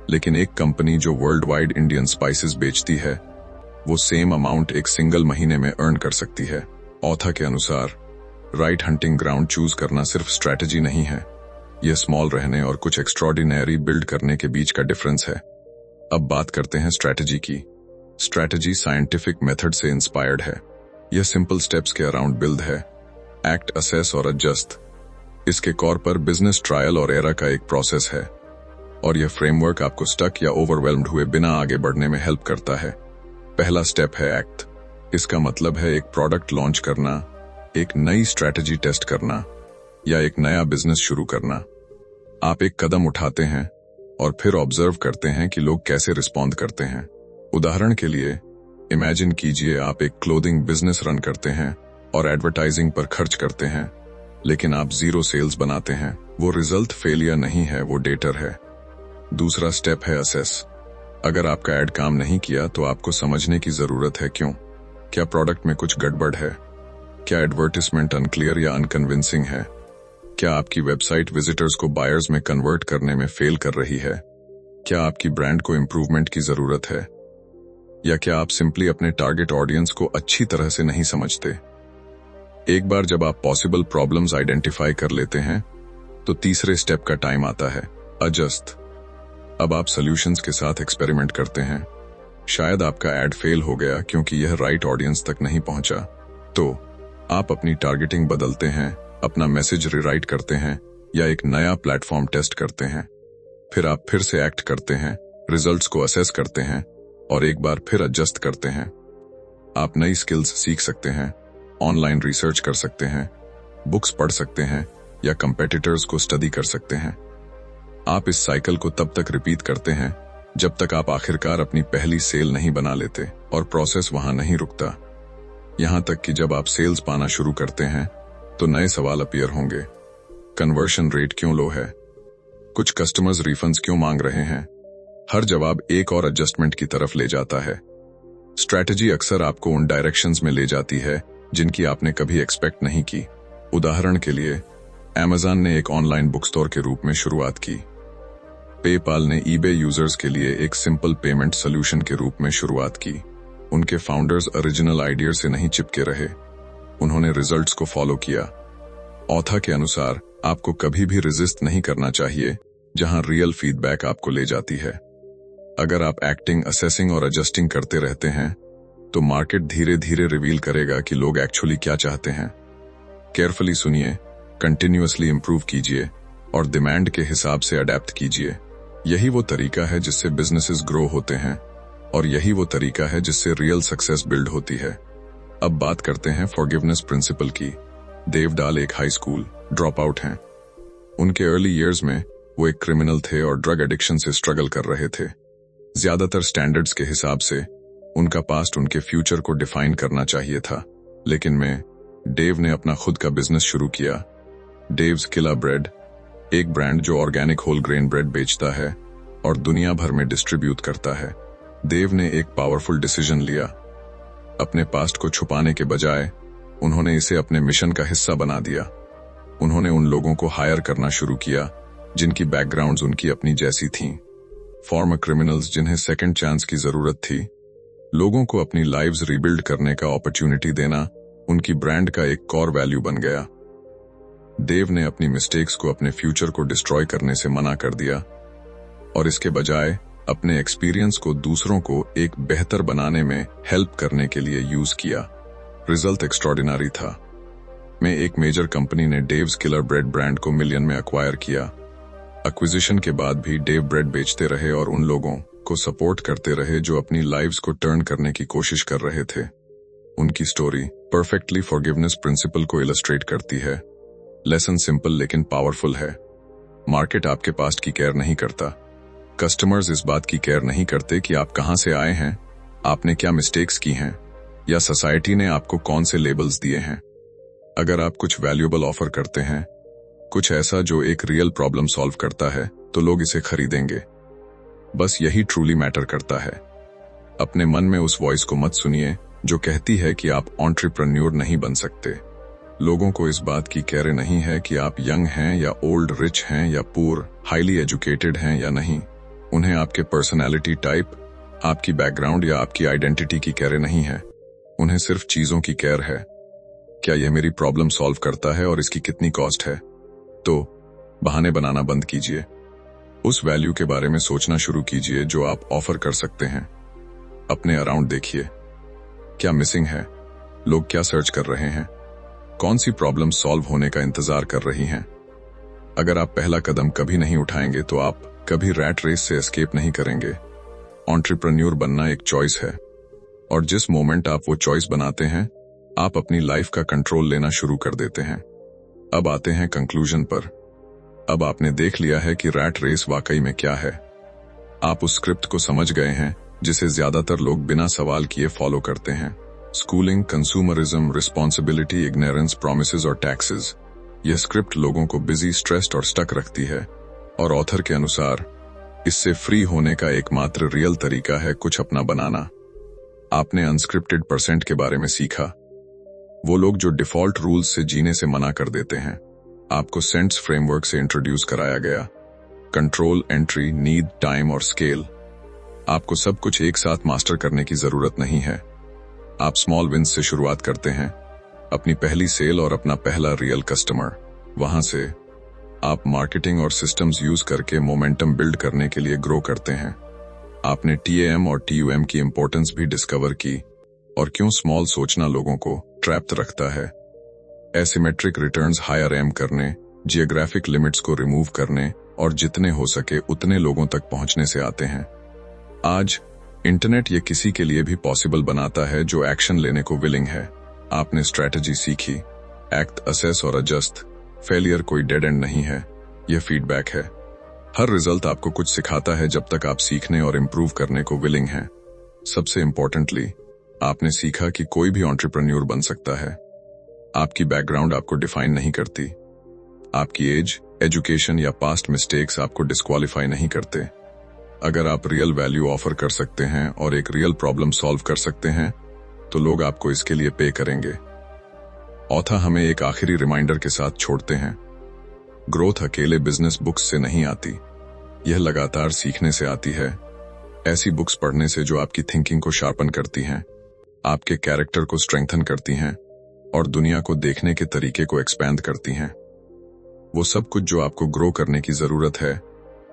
A: लेकिन एक कंपनी जो वर्ल्ड वाइड इंडियन स्पाइसेस बेचती है वो सेम अमाउंट एक सिंगल महीने में अर्न कर सकती है। ऑथा के अनुसार राइट हंटिंग ग्राउंड चूज करना सिर्फ स्ट्रैटेजी नहीं है, यह स्मॉल रहने और कुछ एक्स्ट्रॉर्डिनरी बिल्ड करने के बीच का डिफरेंस है। अब बात करते हैं स्ट्रैटेजी की। स्ट्रैटेजी साइंटिफिक मेथड से इंस्पायर्ड है। यह सिंपल स्टेप्स के अराउंड बिल्ड है, एक्ट, असेस और एडजस्ट। इसके कोर पर बिजनेस ट्रायल और एरर का एक प्रोसेस है और यह फ्रेमवर्क आपको स्टक या ओवरवेल्म्ड हुए बिना आगे बढ़ने में हेल्प करता है। पहला स्टेप है एक्ट। इसका मतलब है एक प्रोडक्ट लॉन्च करना, एक नई स्ट्रैटेजी टेस्ट करना या एक नया बिजनेस शुरू करना। आप एक कदम उठाते हैं और फिर ऑब्जर्व करते हैं कि लोग कैसे रिस्पॉन्ड करते हैं। उदाहरण के लिए इमेजिन कीजिए आप एक क्लोथिंग बिजनेस रन करते हैं और एडवर्टाइजिंग पर खर्च करते हैं, लेकिन आप 0 सेल्स बनाते हैं। वो रिजल्ट फेलियर नहीं है, वो डेटर है। दूसरा स्टेप है असेस। अगर आपका एड काम नहीं किया तो आपको समझने की जरूरत है क्यों। क्या प्रोडक्ट में कुछ गड़बड़ है? क्या एडवर्टिजमेंट अनक्लियर या अनकन्विंसिंग है? क्या आपकी वेबसाइट विजिटर्स को बायर्स में कन्वर्ट करने में फेल कर रही है? क्या आपकी ब्रांड को इम्प्रूवमेंट की जरूरत है? या क्या आप सिंपली अपने टारगेट ऑडियंस को अच्छी तरह से नहीं समझते? एक बार जब आप पॉसिबल प्रॉब्लम्स आइडेंटिफाई कर लेते हैं तो तीसरे स्टेप का टाइम आता है, एडजस्ट। अब आप सॉल्यूशंस के साथ एक्सपेरिमेंट करते हैं। शायद आपका एड फेल हो गया क्योंकि यह राइट ऑडियंस तक नहीं पहुंचा, तो आप अपनी टारगेटिंग बदलते हैं, अपना मैसेज रिराइट करते हैं या एक नया प्लेटफॉर्म टेस्ट करते हैं। फिर आप फिर से एक्ट करते हैं, रिजल्ट्स को असेस करते हैं और एक बार फिर एडजस्ट करते हैं। आप नई स्किल्स सीख सकते हैं, ऑनलाइन रिसर्च कर सकते हैं, बुक्स पढ़ सकते हैं या कंपेटिटर्स को स्टडी कर सकते हैं। आप इस साइकिल को तब तक रिपीट करते हैं जब तक आप आखिरकार अपनी पहली सेल नहीं बना लेते, और प्रोसेस वहां नहीं रुकता। यहां तक कि जब आप सेल्स पाना शुरू करते हैं तो नए सवाल अपीयर होंगे। कन्वर्शन रेट क्यों लो है? कुछ कस्टमर्स रिफंड्स क्यों मांग रहे हैं? हर जवाब एक और एडजस्टमेंट की तरफ ले जाता है। स्ट्रैटेजी अक्सर आपको उन डायरेक्शंस में ले जाती है जिनकी आपने कभी एक्सपेक्ट नहीं की। उदाहरण के लिए Amazon ने एक ऑनलाइन बुक स्टोर के रूप में शुरुआत की। पेपाल ने eBay यूजर्स के लिए एक सिंपल पेमेंट सोल्यूशन के रूप में शुरुआत की। उनके फाउंडर्स ओरिजिनल आइडिया से नहीं चिपके रहे, उन्होंने रिजल्ट्स को फॉलो किया। ऑथा के अनुसार आपको कभी भी रेजिस्ट नहीं करना चाहिए जहां रियल फीडबैक आपको ले जाती है। अगर आप एक्टिंग, असेसिंग और एडजस्टिंग करते रहते हैं तो मार्केट धीरे धीरे रिवील करेगा कि लोग एक्चुअली क्या चाहते हैं। केयरफुली सुनिए, कंटिन्यूअसली इंप्रूव कीजिए और डिमांड के हिसाब से अडेप्ट कीजिए। यही वो तरीका है जिससे बिजनेसेस ग्रो होते हैं और यही वो तरीका है जिससे रियल सक्सेस बिल्ड होती है। अब बात करते हैं फॉरगिवनेस प्रिंसिपल की। देव डाल एक हाई स्कूल ड्रॉप आउट हैं। उनके अर्ली ईयर्स में वो एक क्रिमिनल थे और ड्रग एडिक्शन से स्ट्रगल कर रहे थे। ज्यादातर स्टैंडर्ड्स के हिसाब से उनका पास्ट उनके फ्यूचर को डिफाइन करना चाहिए था, लेकिन डेव ने अपना खुद का बिजनेस शुरू किया। डेव्स किला ब्रेड, एक ब्रांड जो ऑर्गेनिक होल ग्रेन ब्रेड बेचता है और दुनिया भर में डिस्ट्रीब्यूट करता है। देव ने एक पावरफुल डिसीजन लिया। अपने पास्ट को छुपाने के बजाय उन्होंने इसे अपने मिशन का हिस्सा बना दिया। उन्होंने उन लोगों को हायर करना शुरू किया जिनकी बैकग्राउंड्स उनकी अपनी जैसी थीं। फॉर्मर क्रिमिनल्स जिन्हें सेकंड चांस की जरूरत थी। लोगों को अपनी लाइव्स रीबिल्ड करने का अपॉर्चुनिटी देना उनकी ब्रांड का एक कोर वैल्यू बन गया। देव ने अपनी मिस्टेक्स को अपने फ्यूचर को डिस्ट्रॉय करने से मना कर दिया और इसके बजाय अपने एक्सपीरियंस को दूसरों को एक बेहतर बनाने में हेल्प करने के लिए यूज किया। रिजल्ट एक्स्ट्रॉर्डिनरी था। में एक मेजर कंपनी ने डेव्स किलर ब्रेड ब्रांड को मिलियन में एक्वायर किया। एक्विजिशन के बाद भी डेव ब्रेड बेचते रहे और उन लोगों को सपोर्ट करते रहे जो अपनी लाइव्स को टर्न करने की कोशिश कर रहे थे। उनकी स्टोरी परफेक्टली फॉरगिवनेस प्रिंसिपल को इलस्ट्रेट करती है। लेसन सिंपल लेकिन पावरफुल है। मार्केट आपके पास्ट की केयर नहीं करता। कस्टमर्स इस बात की केयर नहीं करते कि आप कहां से आए हैं, आपने क्या मिस्टेक्स की हैं, या सोसाइटी ने आपको कौन से लेबल्स दिए हैं। अगर आप कुछ वैल्यूएबल ऑफर करते हैं, कुछ ऐसा जो एक रियल प्रॉब्लम सॉल्व करता है, तो लोग इसे खरीदेंगे। बस यही ट्रूली मैटर करता है। अपने मन में उस वॉइस को मत सुनिए जो कहती है कि आप एंटरप्रेन्योर नहीं बन सकते। लोगों को इस बात की केयर नहीं है कि आप यंग हैं या ओल्ड, रिच हैं या पुअर, हाईली एजुकेटेड हैं या नहीं। उन्हें आपके पर्सनालिटी टाइप, आपकी बैकग्राउंड या आपकी आइडेंटिटी की केयर नहीं है। उन्हें सिर्फ चीजों की केयर है। क्या यह मेरी प्रॉब्लम सॉल्व करता है और इसकी कितनी कॉस्ट है? तो बहाने बनाना बंद कीजिए। उस वैल्यू के बारे में सोचना शुरू कीजिए जो आप ऑफर कर सकते हैं। अपने अराउंड देखिए, क्या मिसिंग है? लोग क्या सर्च कर रहे हैं? कौन सी प्रॉब्लम सॉल्व होने का इंतजार कर रही हैं? अगर आप पहला कदम कभी नहीं उठाएंगे तो आप कभी रैट रेस से एस्केप नहीं करेंगे। एंटरप्रेन्योर बनना एक चॉइस है और जिस मोमेंट आप वो चॉइस बनाते हैं, आप अपनी लाइफ का कंट्रोल लेना शुरू कर देते हैं। अब आते हैं कंक्लूजन पर। अब आपने देख लिया है कि रैट रेस वाकई में क्या है। आप उस स्क्रिप्ट को समझ गए हैं जिसे ज्यादातर लोग बिना सवाल किए फॉलो करते हैं। Schooling, consumerism, responsibility, ignorance, promises और टैक्सेस। यह स्क्रिप्ट लोगों को बिजी, स्ट्रेस्ड और स्टक रखती है और ऑथर के अनुसार इससे फ्री होने का एकमात्र रियल तरीका है कुछ अपना बनाना। आपने अनस्क्रिप्टेड परसेंट के बारे में सीखा। वो लोग जो डिफॉल्ट रूल्स से जीने से मना कर देते हैं। आपको सेंट्स फ्रेमवर्क से इंट्रोड्यूस कराया गया। कंट्रोल, एंट्री, नीड, टाइम और स्केल। आपको सब कुछ एक साथ मास्टर करने की जरूरत नहीं है। आप स्मॉल विंस से शुरुआत करते हैं, अपनी पहली सेल और अपना पहला रियल कस्टमर। वहां से आप मार्केटिंग और सिस्टम्स यूज करके मोमेंटम बिल्ड करने के लिए ग्रो करते हैं। आपने TAM और TUM की इंपॉर्टेंस भी डिस्कवर की और क्यों स्मॉल सोचना लोगों को ट्रैप्ड रखता है। एसिमेट्रिक रिटर्न्स हायर एम करने, जियोग्राफिक लिमिट्स को रिमूव करने और जितने हो सके उतने लोगों तक पहुंचने से आते हैं। आज इंटरनेट ये किसी के लिए भी पॉसिबल बनाता है जो एक्शन लेने को विलिंग है। आपने स्ट्रैटेजी सीखी, एक्ट, असेस और एडजस्ट। फेलियर कोई डेड एंड नहीं है, यह फीडबैक है। हर रिजल्ट आपको कुछ सिखाता है जब तक आप सीखने और इम्प्रूव करने को विलिंग हैं। सबसे इंपॉर्टेंटली, आपने सीखा कि कोई भी एंटरप्रेन्योर बन सकता है। आपकी बैकग्राउंड आपको डिफाइन नहीं करती। आपकी एज, एजुकेशन या पास्ट मिस्टेक्स आपको डिस्क्वालीफाई नहीं करते। अगर आप रियल वैल्यू ऑफर कर सकते हैं और एक रियल प्रॉब्लम सॉल्व कर सकते हैं, तो लोग आपको इसके लिए पे करेंगे। ऑथर हमें एक आखिरी रिमाइंडर के साथ छोड़ते हैं। ग्रोथ अकेले बिजनेस बुक्स से नहीं आती, यह लगातार सीखने से आती है। ऐसी बुक्स पढ़ने से जो आपकी थिंकिंग को शार्पन करती हैं, आपके कैरेक्टर को स्ट्रेंथन करती हैं और दुनिया को देखने के तरीके को एक्सपैंड करती हैं। वो सब कुछ जो आपको ग्रो करने की जरूरत है,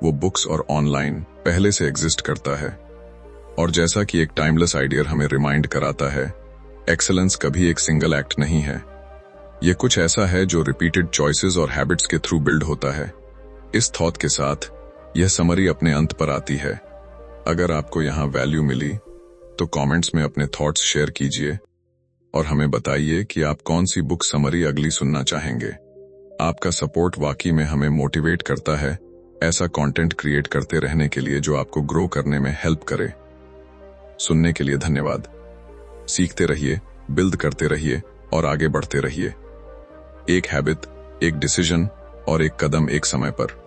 A: वो बुक्स और ऑनलाइन पहले से एग्जिस्ट करता है। और जैसा कि एक टाइमलेस आइडिया हमें रिमाइंड कराता है, एक्सेलेंस कभी एक सिंगल एक्ट नहीं है। ये कुछ ऐसा है जो रिपीटेड चॉइसेस और हैबिट्स के थ्रू बिल्ड होता है। इस थॉट के साथ यह समरी अपने अंत पर आती है। अगर आपको यहाँ वैल्यू मिली तो कमेंट्स में अपने थॉट्स शेयर कीजिए और हमें बताइए कि आप कौन सी बुक समरी अगली सुनना चाहेंगे। आपका सपोर्ट वाकई में हमें मोटिवेट करता है ऐसा कंटेंट क्रिएट करते रहने के लिए जो आपको ग्रो करने में हेल्प करे। सुनने के लिए धन्यवाद। सीखते रहिए, बिल्ड करते रहिए और आगे बढ़ते रहिए। एक हैबिट एक डिसीजन और एक कदम एक समय पर।